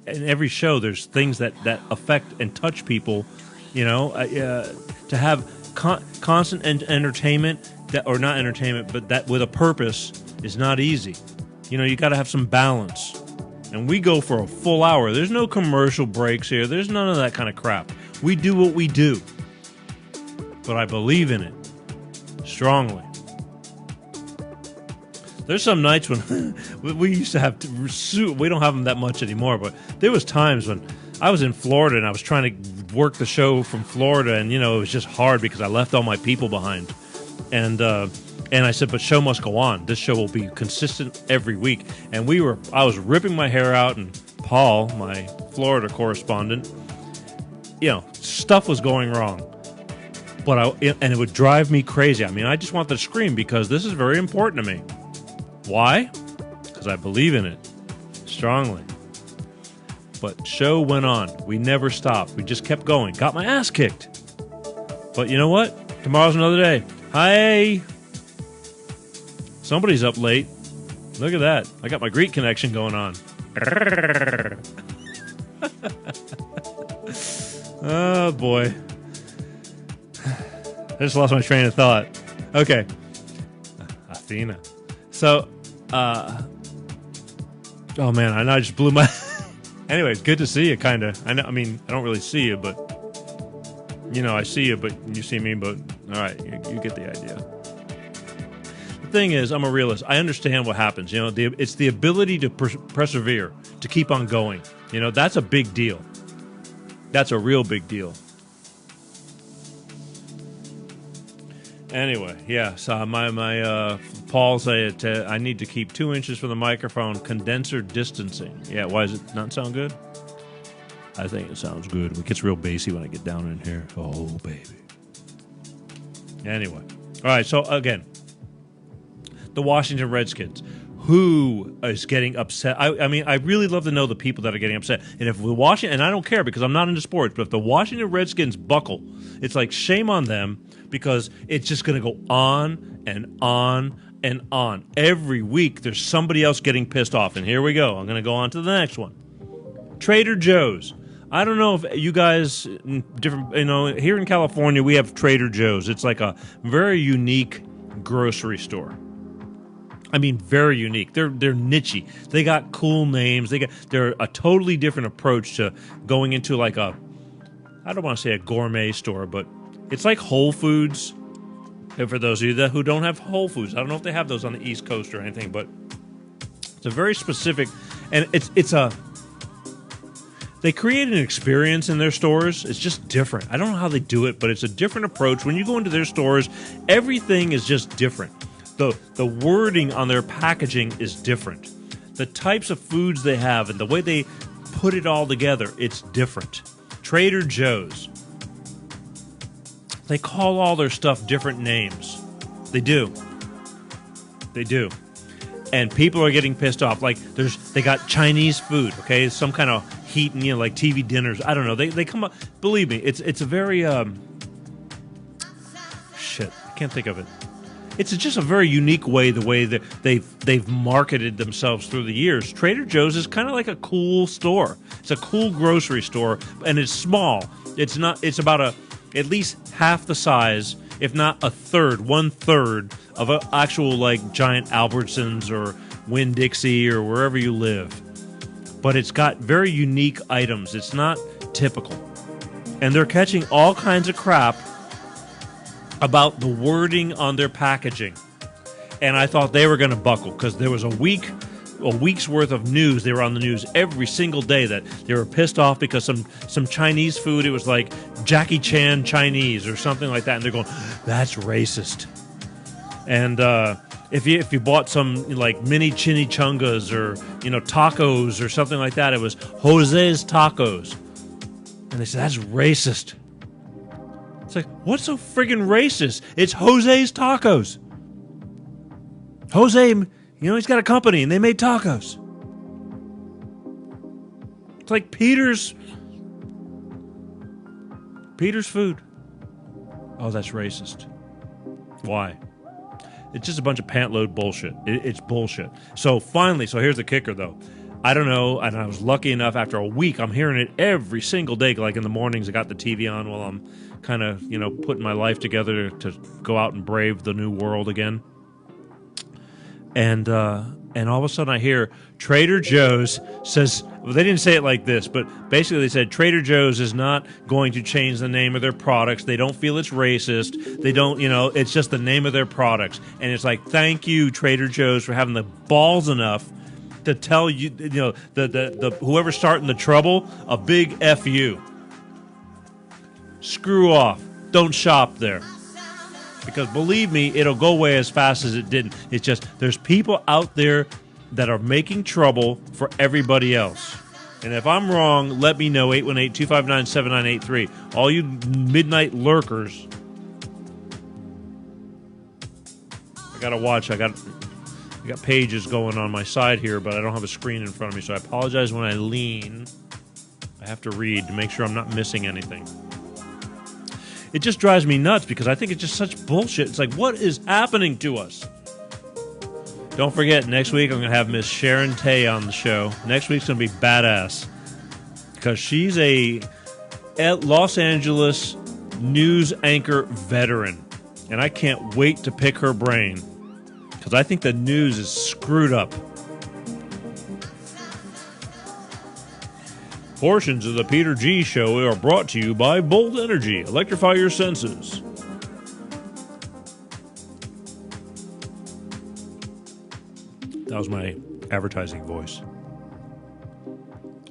every show there's things that affect and touch people, to have constant entertainment. Or not entertainment, but that with a purpose is not easy. You got to have some balance. And we go for a full hour. There's no commercial breaks here. There's none of that kind of crap. We do what we do. But I believe in it strongly. There's some nights when we used to have we don't have them that much anymore, but there was times when I was in Florida and I was trying to work the show from Florida, and it was just hard because I left all my people behind. And I said, but show must go on. This show will be consistent every week. And I was ripping my hair out, and Paul, my Florida correspondent, stuff was going wrong. And it would drive me crazy. I mean, I just wanted to scream because this is very important to me. Why? Because I believe in it strongly. But show went on. We never stopped. We just kept going. Got my ass kicked. But you know what? Tomorrow's another day. Hi. Somebody's up late. Look at that. I got my Greek connection going on. Oh, boy. I just lost my train of thought. Okay. Athena. So, oh man, I know I just blew my. Anyways, good to see you, kind of. I mean, I don't really see you, but I see you, but you see me. But all right, you get the idea. The thing is, I'm a realist. I understand what happens. It's the ability to persevere, to keep on going. That's a big deal. That's a real big deal. Anyway, yeah. So my Paul said I need to keep 2 inches from the microphone. Condenser distancing. Yeah. Why does it not sound good? I think it sounds good. It gets real bassy when I get down in here. Oh baby. Anyway, all right. So again, the Washington Redskins. Who is getting upset? I mean, I really love to know the people that are getting upset. And if the Washington, and I don't care because I'm not into sports, but if the Washington Redskins buckle, it's like shame on them because it's just going to go on and on and on. Every week there's somebody else getting pissed off. And here we go. I'm going to go on to the next one. Trader Joe's. I don't know if you guys, here in California we have Trader Joe's. It's like a very unique grocery store. I mean, very unique. They're niche-y. They got cool names. They're a totally different approach to going into like I don't want to say a gourmet store, but it's like Whole Foods. And for those of you who don't have Whole Foods, I don't know if they have those on the East Coast or anything, but it's a very specific, and they create an experience in their stores. It's just different. I don't know how they do it, but it's a different approach. When you go into their stores, everything is just different. The wording on their packaging is different. The types of foods they have and the way they put it all together, it's different. Trader Joe's. They call all their stuff different names. They do. They do. And people are getting pissed off. Like they got Chinese food, okay? Some kind of heat and like TV dinners. I don't know. They come up. Believe me, it's a very shit. I can't think of it. It's just a very unique way, the way that they've marketed themselves through the years. Trader Joe's is kind of like a cool store. It's a cool grocery store, and it's small. It's about at least half the size, if not 1/3 of an actual like giant Albertsons or Winn-Dixie or wherever you live. But it's got very unique items. It's not typical. And they're catching all kinds of crap about the wording on their packaging. And I thought they were going to buckle because there was a week's worth of news. They were on the news every single day that they were pissed off because some Chinese food, it was like Jackie Chan Chinese or something like that. And they're going, that's racist. And if you bought some like mini chimichangas or tacos or something like that, it was Jose's Tacos. And they said, that's racist. It's like, what's so friggin' racist? It's Jose's Tacos. Jose, he's got a company and they made tacos. It's like Peter's food. Oh, that's racist. Why? It's just a bunch of pant-load bullshit. It's bullshit. So finally, here's the kicker though. I don't know, and I was lucky enough after a week, I'm hearing it every single day. Like in the mornings, I got the TV on while I'm kind of, putting my life together to go out and brave the new world again. And all of a sudden I hear Trader Joe's says, well, they didn't say it like this, but basically they said Trader Joe's is not going to change the name of their products. They don't feel it's racist. They don't, it's just the name of their products. And it's like, thank you, Trader Joe's, for having the balls enough to tell you, the whoever's starting the trouble, a big F you. Screw off. Don't shop there. Because believe me, it'll go away as fast as it didn't. It's just there's people out there that are making trouble for everybody else. And if I'm wrong, let me know, 818-259-7983. All you midnight lurkers. I got to watch. I got pages going on my side here, but I don't have a screen in front of me, so I apologize when I lean. I have to read to make sure I'm not missing anything. It just drives me nuts because I think it's just such bullshit. It's like, what is happening to us? Don't forget, next week I'm going to have Miss Sharon Tay on the show. Next week's going to be badass because she's a Los Angeles news anchor veteran. And I can't wait to pick her brain, because I think the news is screwed up. Portions of the Peter G Show are brought to you by Bolt Energy. Electrify your senses. That was my advertising voice.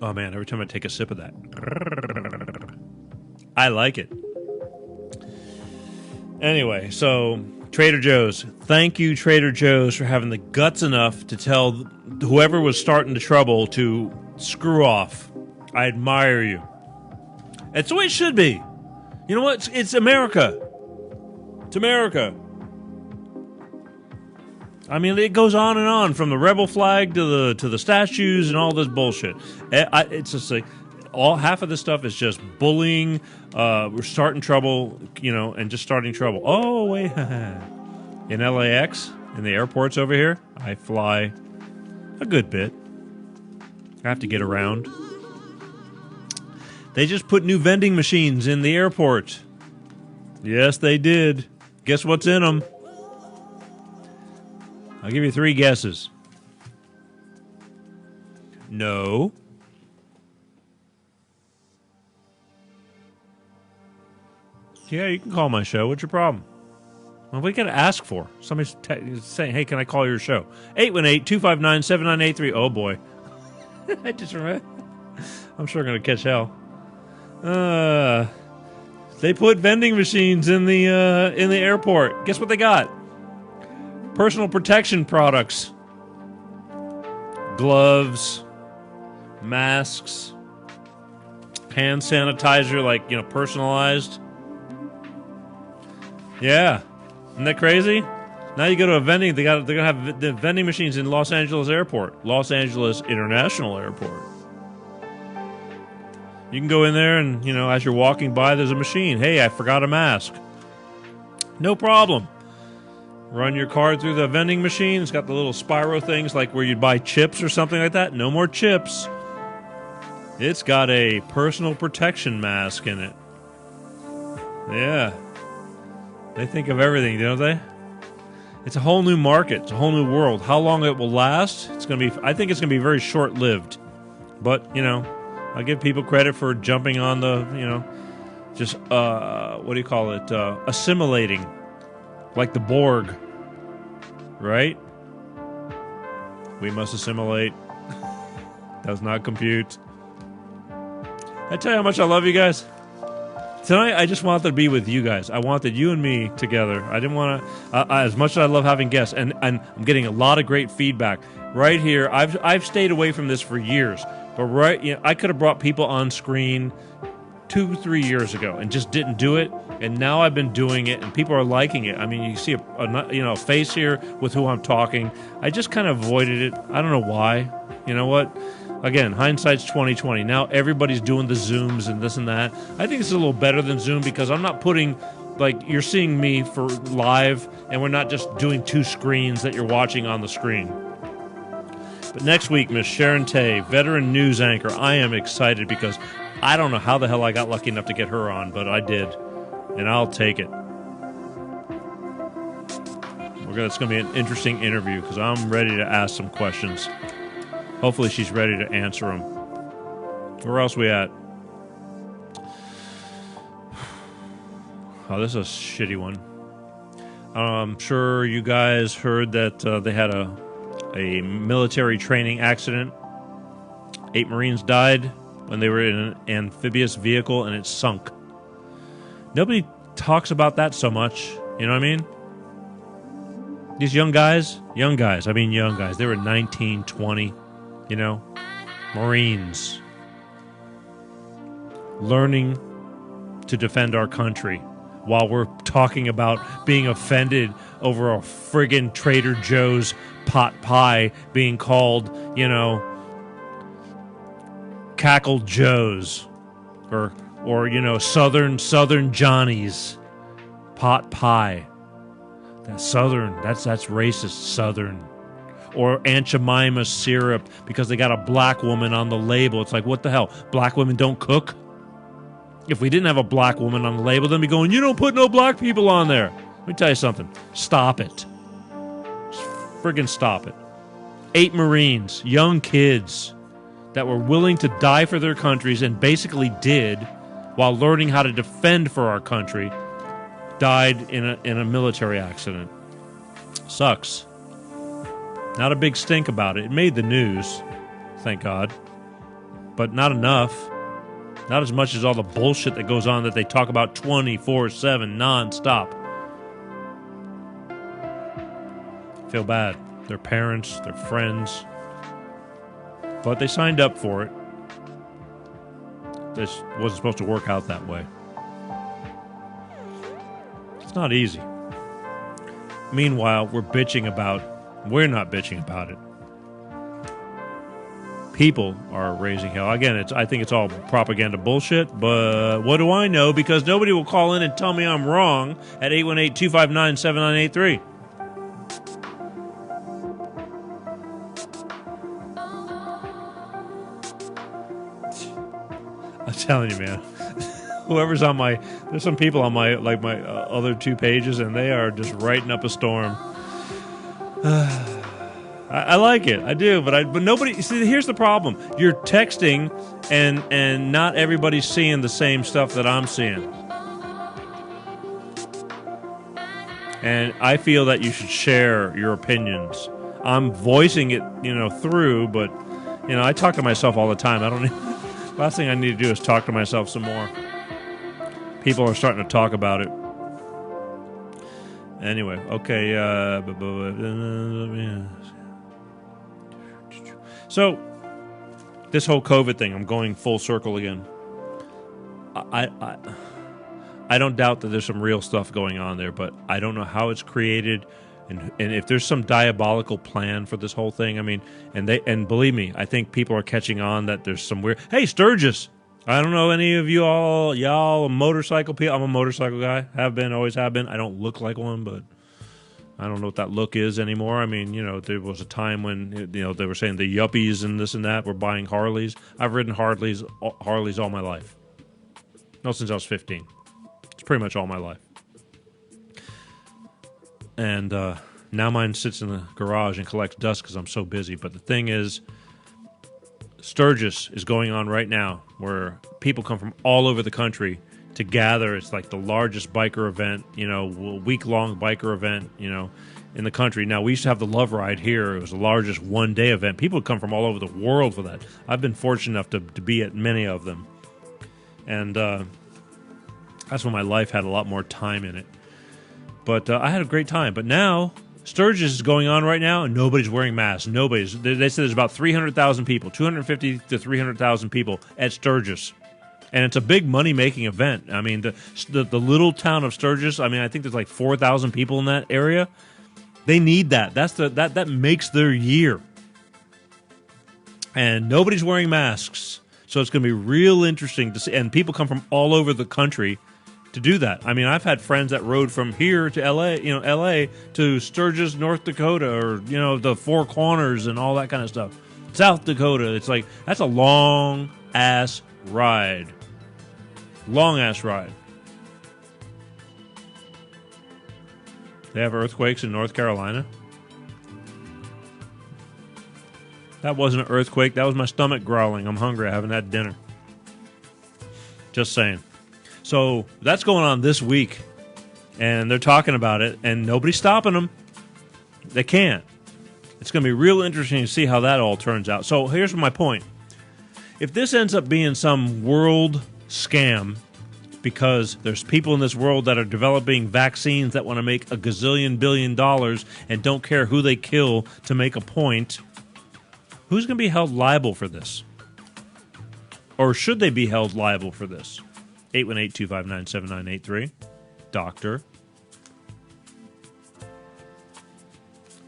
Oh man, every time I take a sip of that, I like it. Anyway, so Trader Joe's. Thank you, Trader Joe's, for having the guts enough to tell whoever was starting the trouble to screw off. I admire you. It's the way it should be. You know what? It's America. It's America. I mean, it goes on and on, from the rebel flag to the statues and all this bullshit. It's just like half of this stuff is just bullying. We're starting trouble, and just starting trouble. Oh wait, in LAX, in the airports over here, I fly a good bit. I have to get around. They just put new vending machines in the airport. Yes, they did. Guess what's in them? I'll give you 3 guesses. No. Yeah, you can call my show. What's your problem? What are we going to ask for? Somebody's saying, hey, can I call your show? 818-259-7983. Oh, boy. I just remember. I'm sure I'm going to catch hell. They put vending machines in the airport. Guess what they got? Personal protection products. Gloves, masks, hand sanitizer, like, personalized. Yeah. Isn't that crazy? Now you go to a vending, they're gonna have the vending machines in Los Angeles Airport, Los Angeles International Airport. You can go in there and, as you're walking by, there's a machine. Hey, I forgot a mask. No problem. Run your card through the vending machine. It's got the little Spyro things, like where you'd buy chips or something like that. No more chips. It's got a personal protection mask in it. Yeah. They think of everything, don't they? It's a whole new market. It's a whole new world. How long it will last? I think it's going to be very short-lived. But, I give people credit for jumping on the, just, what do you call it? Assimilating. Like the Borg. Right? We must assimilate. Does not compute. I tell you how much I love you guys. Tonight, I just wanted to be with you guys. I wanted you and me together. I didn't want to, as much as I love having guests, and I'm getting a lot of great feedback. Right here, I've stayed away from this for years, but I could have brought people on screen 2-3 years ago and just didn't do it, and now I've been doing it, and people are liking it. I mean, you see a face here with who I'm talking. I just kind of avoided it. I don't know why. You know what? Again, hindsight's 20/20. Now everybody's doing the Zooms and this and that. I think it's a little better than Zoom because I'm not putting, you're seeing me for live, and we're not just doing 2 screens that you're watching on the screen. But next week, Miss Sharon Tay, veteran news anchor, I am excited because I don't know how the hell I got lucky enough to get her on, but I did, and I'll take it. It's going to be an interesting interview because I'm ready to ask some questions. Hopefully she's ready to answer them. Where else we at? Oh, this is a shitty one. I'm sure you guys heard that they had a military training accident. 8 Marines died when they were in an amphibious vehicle and it sunk. Nobody talks about that so much. You know what I mean? These young guys, they were 19, 20. Marines learning to defend our country while we're talking about being offended over a friggin' Trader Joe's pot pie being called, Cackled Joe's or Southern Johnny's pot pie. That's Southern. That's racist. Southern. Or Aunt Jemima's syrup because they got a black woman on the label. It's like, what the hell? Black women don't cook? If we didn't have a black woman on the label, then we'd be going, you don't put no black people on there. Let me tell you something. Stop it. Just friggin' stop it. 8 Marines, young kids that were willing to die for their countries and basically did while learning how to defend for our country, died in a military accident. Sucks. Not a big stink about it. It made the news, thank God. But not enough. Not as much as all the bullshit that goes on that they talk about 24/7 nonstop. Feel bad. Their parents, their friends. But they signed up for it. This wasn't supposed to work out that way. It's not easy. Meanwhile, we're not bitching about it. People are raising hell. Again, I think it's all propaganda bullshit, but what do I know? Because nobody will call in and tell me I'm wrong at 818-259-7983. I'm telling you, man. Whoever's on there's some people on my other 2 pages, and they are just writing up a storm. I like it, I do, but nobody. See, here's the problem: you're texting, and not everybody's seeing the same stuff that I'm seeing. And I feel that you should share your opinions. I'm voicing it, through, but I talk to myself all the time. I don't. Last thing I need to do is talk to myself some more. People are starting to talk about it. Anyway, okay. So, this whole COVID thing, I'm going full circle again. I don't doubt that there's some real stuff going on there, but I don't know how it's created. And if there's some diabolical plan for this whole thing, I mean, and believe me, I think people are catching on that there's some weird. Hey, Sturgis, I don't know any of y'all motorcycle people. I'm a motorcycle guy, have been, always have been. I don't look like one, but I don't know what that look is anymore. I mean, there was a time when they were saying the yuppies and this and that were buying Harleys. I've ridden Harleys all my life. No, since I was 15. It's pretty much all my life. And now mine sits in the garage and collects dust because I'm so busy. But the thing is, Sturgis is going on right now where people come from all over the country to gather. It's like the largest biker event, week-long biker event, in the country. Now, we used to have the Love Ride here. It was the largest one-day event. People would come from all over the world for that. I've been fortunate enough to be at many of them. And that's when my life had a lot more time in it. But I had a great time. But now, Sturgis is going on right now, and nobody's wearing masks. Nobody's. They said there's about 300,000 people, 250 to 300,000 people at Sturgis. And it's a big money-making event. I mean, the little town of Sturgis, I mean, I think there's like 4,000 people in that area. They need that. That makes their year. And nobody's wearing masks. So it's going to be real interesting to see. And people come from all over the country to do that. I mean, I've had friends that rode from here to LA, LA to Sturgis, North Dakota, or, the Four Corners and all that kind of stuff. South Dakota. It's like, that's a long-ass ride. Long-ass ride. They have earthquakes in North Carolina. That wasn't an earthquake. That was my stomach growling. I'm hungry. I haven't had dinner. Just saying. So that's going on this week, and they're talking about it, and nobody's stopping them. They can't. It's going to be real interesting to see how that all turns out. So here's my point. If this ends up being some world scam because there's people in this world that are developing vaccines that want to make $1 gazillion billion and don't care who they kill to make a point, who's going to be held liable for this? Or should they be held liable for this? 818-259-7983. Doctor.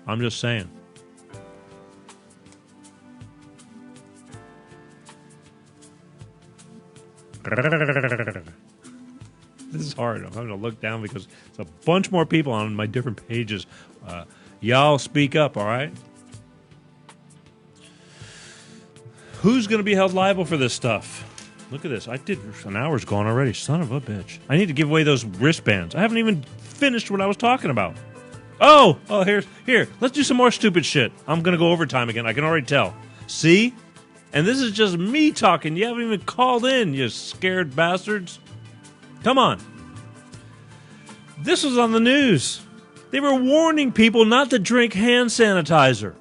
I'm just saying. This is hard. I'm having to look down because there's a bunch more people on my different pages. Y'all speak up, all right? Who's going to be held liable for this stuff? Look at this. I did an hour's gone already. Son of a bitch. I need to give away those wristbands. I haven't even finished what I was talking about. Oh, here. Let's do some more stupid shit. I'm going to go overtime again. I can already tell. See? And this is just me talking. You haven't even called in, you scared bastards. Come on. This was on the news. They were warning people not to drink hand sanitizer.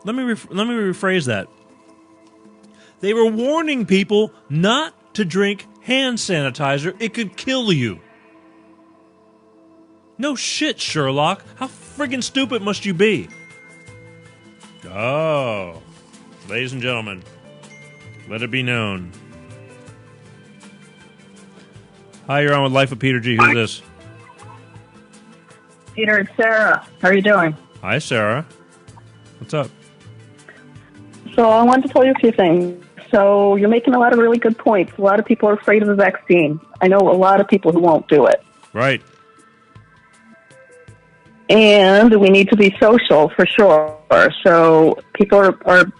Let me rephrase that. They were warning people not to drink hand sanitizer. It could kill you. No shit, Sherlock. How friggin' stupid must you be? Oh, ladies and gentlemen, let it be known. Hi, you're on with Life of Peter G. Who's this? Peter, it's Sarah. How are you doing? Hi, Sarah. What's up? So I wanted to tell you a few things. So you're making a lot of really good points. A lot of people are afraid of the vaccine. I know a lot of people who won't do it. Right. And we need to be social for sure. So people are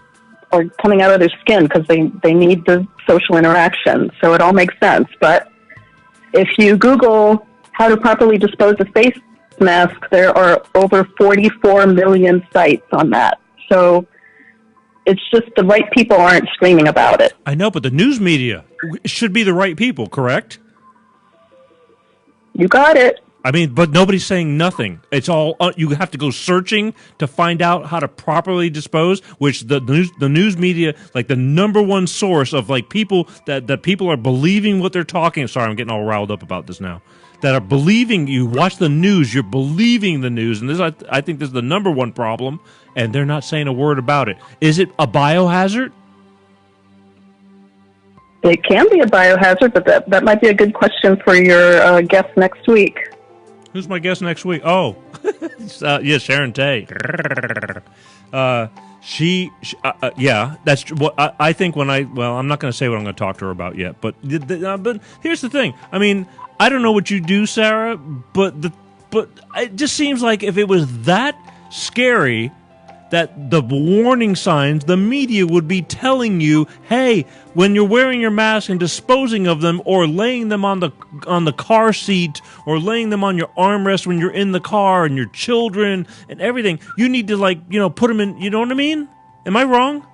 coming out of their skin because they need the social interaction. So it all makes sense. But if you Google how to properly dispose of face masks, there are over 44 million sites on that. So it's just the right people aren't screaming about it. I know, but the news media should be the right people, correct? You got it. I mean, but nobody's saying nothing. It's all you have to go searching to find out how to properly dispose. Which the news media, like the number one source of like people that people are believing what they're talking. Sorry, I'm getting all riled up about this now. That are believing. You watch the news, you're believing the news, and this I think this is the number one problem. And they're not saying a word about it. Is it a biohazard? It can be a biohazard, but that might be a good question for your guest next week. Who's my guest next week? Oh, yeah, Sharon Tay. Yeah, that's what I think when I'm not going to say what I'm going to talk to her about yet, but here's the thing. I mean, I don't know what you do, Sarah, but it just seems like if it was that scary, that the warning signs, the media would be telling you, hey, when you're wearing your mask and disposing of them or laying them on the car seat or laying them on your armrest when you're in the car and your children and everything, you need to put them in, you know what I mean? Am I wrong?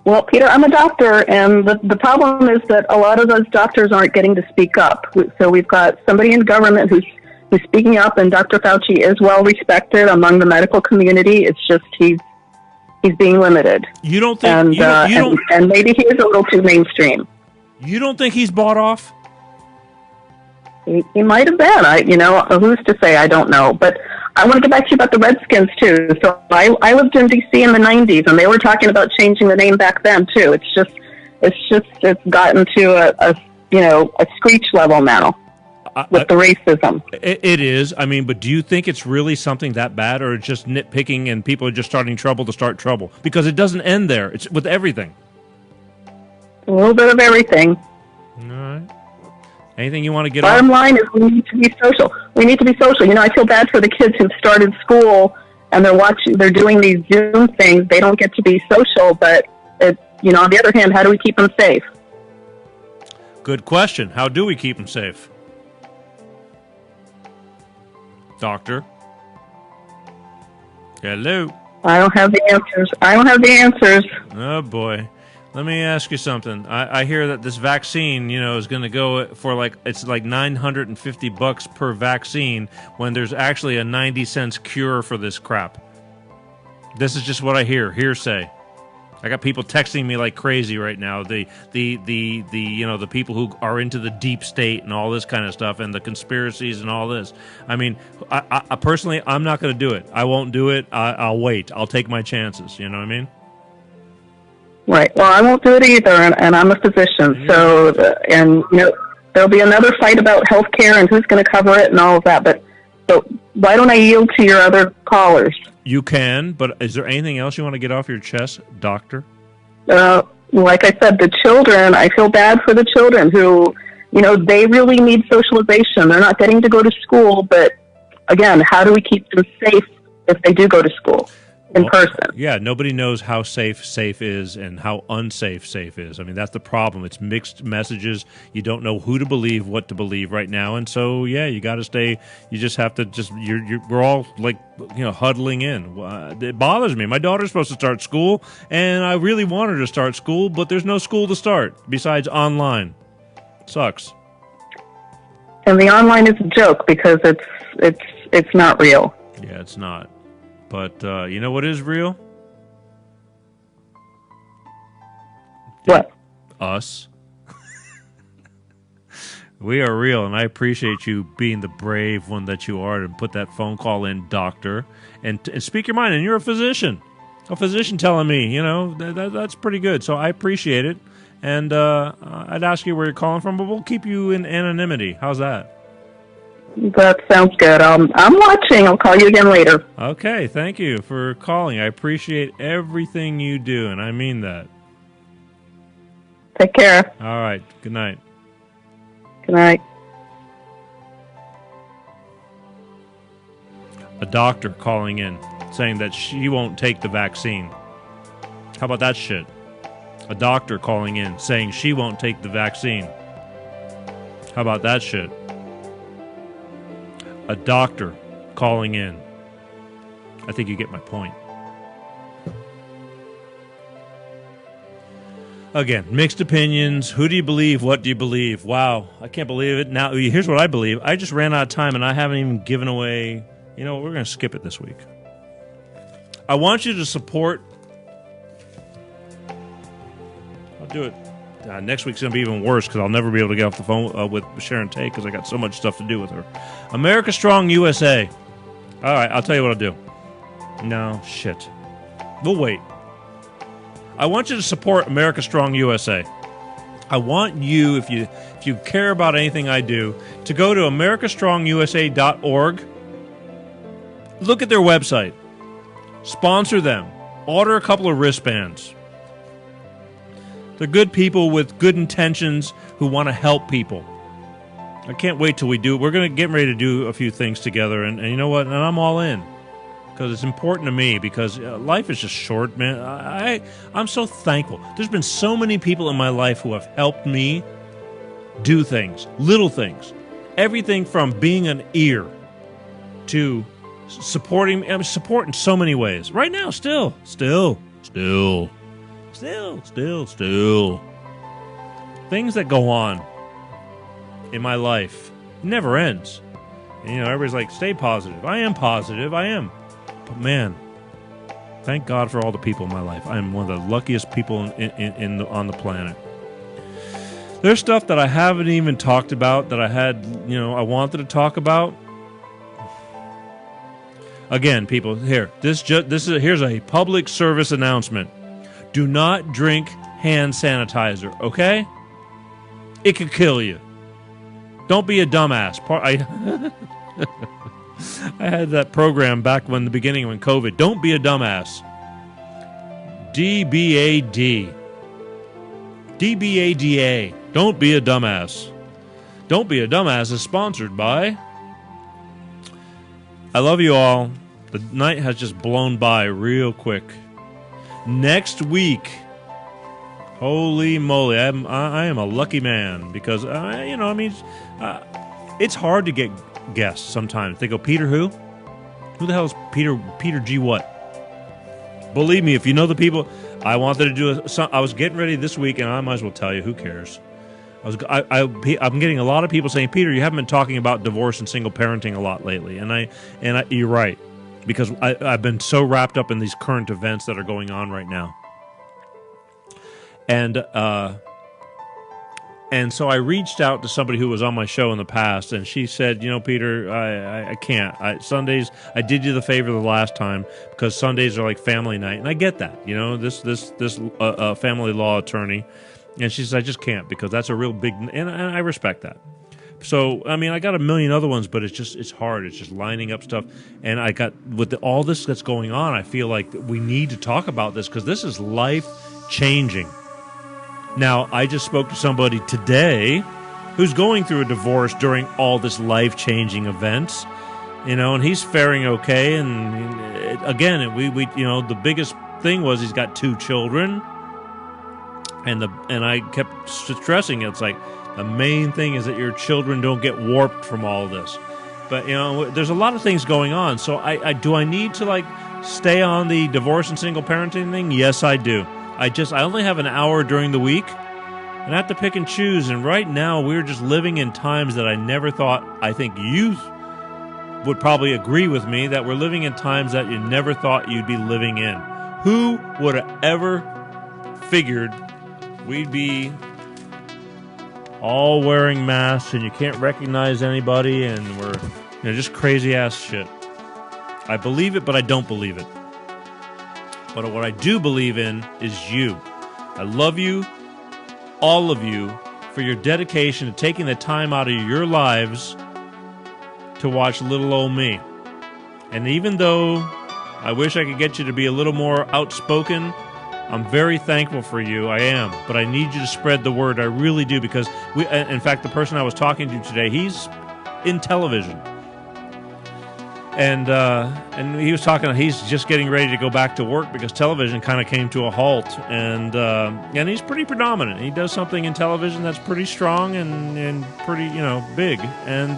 Well, Peter, I'm a doctor, and the problem is that a lot of those doctors aren't getting to speak up. So we've got somebody in government who's speaking up, and Dr. Fauci is well respected among the medical community. It's just he's being limited. You don't think? And maybe he is a little too mainstream. You don't think he's bought off? He might have been. Who's to say? I don't know. But I want to get back to you about the Redskins too. So I lived in D.C. in the '90s, and they were talking about changing the name back then too. It's gotten to a screech level now. With the racism. It is. I mean, but do you think it's really something that bad, or it's just nitpicking and people are just starting trouble to start trouble? Because it doesn't end there. It's with everything. A little bit of everything. All right. Anything you want to get Bottom line is we need to be social. We need to be social. I feel bad for the kids who've started school and they're doing these Zoom things. They don't get to be social, but on the other hand, how do we keep them safe? Good question. How do we keep them safe? Doctor? Hello? I don't have the answers. Oh, boy. Let me ask you something. I hear that this vaccine, is going to go for it's like $950 per vaccine when there's actually a 90-cent cure for this crap. This is just what I hear. Hearsay. I got people texting me like crazy right now. The people who are into the deep state and all this kind of stuff and the conspiracies and all this. I mean, I personally, I'm not going to do it. I won't do it. I'll wait. I'll take my chances. You know what I mean? Right. Well, I won't do it either, and I'm a physician. So, there'll be another fight about health care and who's going to cover it and all of that. But why don't I yield to your other callers? You can, but is there anything else you want to get off your chest, Doctor? Like I said, the children, I feel bad for the children who, they really need socialization. They're not getting to go to school, but again, how do we keep them safe if they do go to school in person? Yeah, nobody knows how safe is and how unsafe safe is. I mean, that's the problem. It's mixed messages. You don't know who to believe, what to believe right now. And so, yeah, you got to stay. You just have to we're all like, huddling in. It bothers me. My daughter's supposed to start school, and I really want her to start school, but there's no school to start besides online. Sucks. And the online is a joke because it's not real. Yeah, it's not. But you know what is real? What? Us. We are real, and I appreciate you being the brave one that you are to put that phone call in, doctor, and speak your mind. And you're a physician telling me, that's pretty good. So I appreciate it. And I'd ask you where you're calling from, but we'll keep you in anonymity. How's that? That sounds good. I'm watching. I'll call you again later. Okay, thank you for calling. I appreciate everything you do, and I mean that. Take care. All right, good night. Good night. A doctor calling in, saying that she won't take the vaccine. How about that shit? A doctor calling in, saying she won't take the vaccine. How about that shit? A doctor calling in. I think you get my point. Again, mixed opinions. Who do you believe? What do you believe? Wow, I can't believe it. Now, here's what I believe. I just ran out of time, and I haven't even given away... we're going to skip it this week. I want you to support... I'll do it. Next week's going to be even worse because I'll never be able to get off the phone with Sharon Tate because I got so much stuff to do with her. America Strong USA. All right, I'll tell you what I'll do. No, shit. We'll wait. I want you to support America Strong USA. I want you, if you care about anything I do, to go to americastrongusa.org. Look at their website. Sponsor them. Order a couple of wristbands. They're good people with good intentions who want to help people. I can't wait till we do. We're going to get ready to do a few things together, and you know what? And I'm all in because it's important to me because life is just short, man. I'm so thankful. There's been so many people in my life who have helped me do things, little things, everything from being an ear to supporting. I'm supporting so many ways right now. Still. Things that go on in my life never ends. And, everybody's like, stay positive. I am positive. I am. But man, thank God for all the people in my life. I am one of the luckiest people on the planet. There's stuff that I haven't even talked about that I had, I wanted to talk about. Again, people, here's a public service announcement. Do not drink hand sanitizer, okay? It could kill you. Don't be a dumbass. I had that program back when the beginning when COVID. Don't be a dumbass. DBAD. DBADA. Don't be a dumbass. Don't be a dumbass is sponsored by... I love you all. The night has just blown by real quick. Next week, holy moly, I am a lucky man because it's hard to get guests sometimes. They go, Peter who? Who the hell is Peter G what? Believe me, if you know the people, I wanted to do I was getting ready this week, and I might as well tell you, who cares? I'm getting a lot of people saying, Peter, you haven't been talking about divorce and single parenting a lot lately, and you're right. Because I've been so wrapped up in these current events that are going on right now. And so I reached out to somebody who was on my show in the past, and she said, Peter, I can't. Sundays, I did you the favor the last time because Sundays are like family night, and I get that. This family law attorney, and she says, I just can't because that's a real big, and I respect that. So, I got a million other ones, but it's hard. It's just lining up stuff. And I got, with all this that's going on, I feel like we need to talk about this because this is life-changing. Now, I just spoke to somebody today who's going through a divorce during all this life-changing events, and he's faring okay. And again, we the biggest thing was he's got 2 children, and I kept stressing it's like the main thing is that your children don't get warped from all this. But there's a lot of things going on. So I need to stay on the divorce and single parenting thing? Yes, I do. I only have an hour during the week, and I have to pick and choose. And right now, we're just living in times that I never thought. I think you would probably agree with me that we're living in times that you never thought you'd be living in. Who would have ever figured we'd be all wearing masks and you can't recognize anybody, and we're just crazy ass shit. I believe it, but I don't believe it. But what I do believe in is you. I love you, all of you, for your dedication to taking the time out of your lives to watch little old me. And even though I wish I could get you to be a little more outspoken, I'm very thankful for you. I am. But I need you to spread the word. I really do, because in fact, the person I was talking to today, he's in television. And he was talking, he's just getting ready to go back to work because television kind of came to a halt. And he's pretty predominant. He does something in television that's pretty strong and pretty, big. And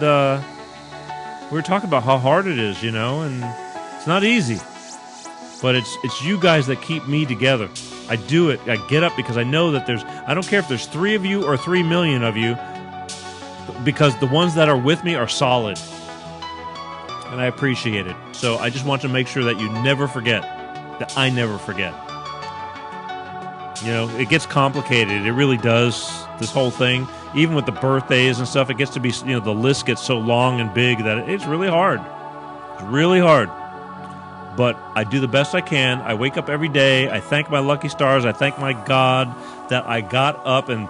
we were talking about how hard it is, and it's not easy. But it's you guys that keep me together. I do it. I get up because I know that I don't care if there's 3 of you or 3 million of you, because the ones that are with me are solid. And I appreciate it. So I just want to make sure that you never forget, that I never forget. It gets complicated. It really does, this whole thing. Even with the birthdays and stuff, it gets to be, the list gets so long and big that it's really hard. It's really hard. But I do the best I can. I wake up every day. I thank my lucky stars. I thank my God that I got up and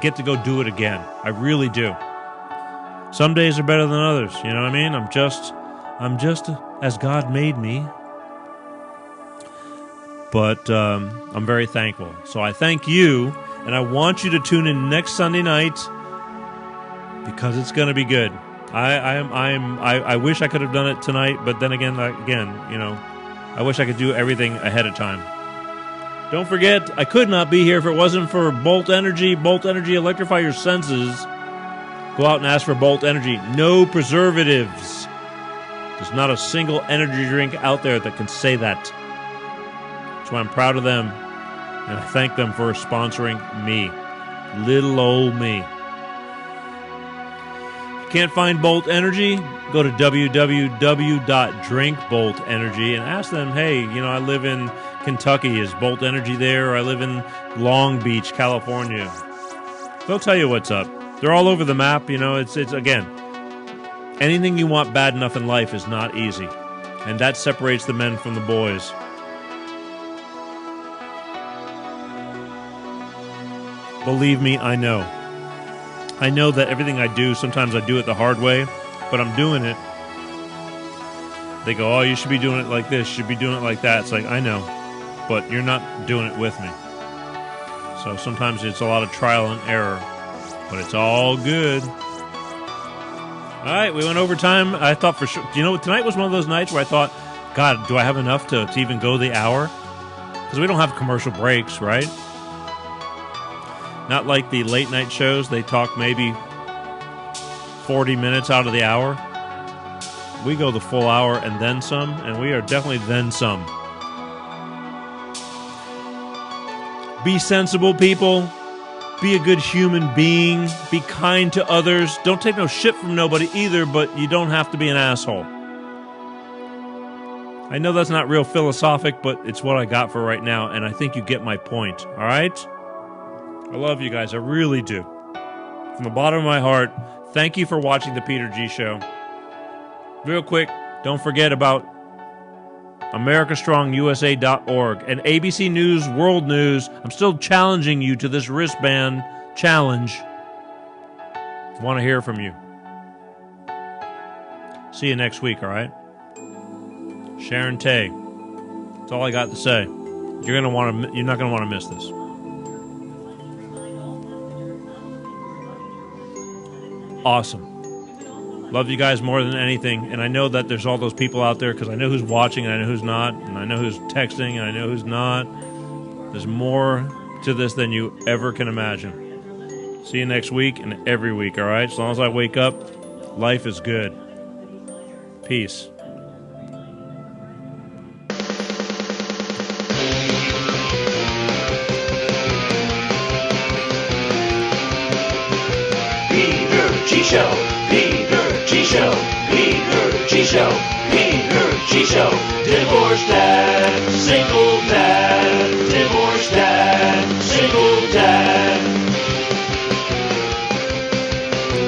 get to go do it again. I really do. Some days are better than others. You know what I mean? I'm just as God made me. But I'm very thankful. So I thank you, and I want you to tune in next Sunday night because it's going to be good. I wish I could have done it tonight, but then again, I wish I could do everything ahead of time. Don't forget, I could not be here if it wasn't for Bolt Energy. Bolt Energy, electrify your senses. Go out and ask for Bolt Energy. No preservatives. There's not a single energy drink out there that can say that. That's why I'm proud of them, and I thank them for sponsoring me. Little old me. Can't find Bolt Energy? Go to www.drinkboltenergy and ask them, hey, I live in Kentucky. Is Bolt Energy there? Or I live in Long Beach, California. They'll tell you what's up. They're all over the map. It's again, anything you want bad enough in life is not easy. And that separates the men from the boys. Believe me, I know. I know that everything I do, sometimes I do it the hard way, but I'm doing it. They go, oh, you should be doing it like this, you should be doing it like that. It's like, I know, but you're not doing it with me. So sometimes it's a lot of trial and error, but it's all good. All right, we went over time. I thought for sure, tonight was one of those nights where I thought, God, do I have enough to even go the hour? Because we don't have commercial breaks, right? Not like the late night shows. They talk maybe 40 minutes out of the hour. We go the full hour and then some, and we are definitely then some. Be sensible, people. Be a good human being. Be kind to others. Don't take no shit from nobody either, but you don't have to be an asshole. I know that's not real philosophic, but it's what I got for right now, and I think you get my point, all right? I love you guys. I really do. From the bottom of my heart, thank you for watching The Peter G. Show. Real quick, don't forget about AmericaStrongUSA.org and ABC News, World News. I'm still challenging you to this wristband challenge. I want to hear from you. See you next week, all right? Sharon Tay. That's all I got to say. You're not going to want to miss this. awesome. Love you guys more than anything. And I know that there's all those people out there because I know who's watching and I know who's not. And I know who's texting and I know who's not. There's more to this than you ever can imagine. See you next week and every week, all right? As long as I wake up, life is good. Peace. Peter G Show. Peter G Show. Peter G Show. Peter G Show. Divorced dad, single dad. Divorced dad, single dad.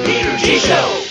Peter G Show.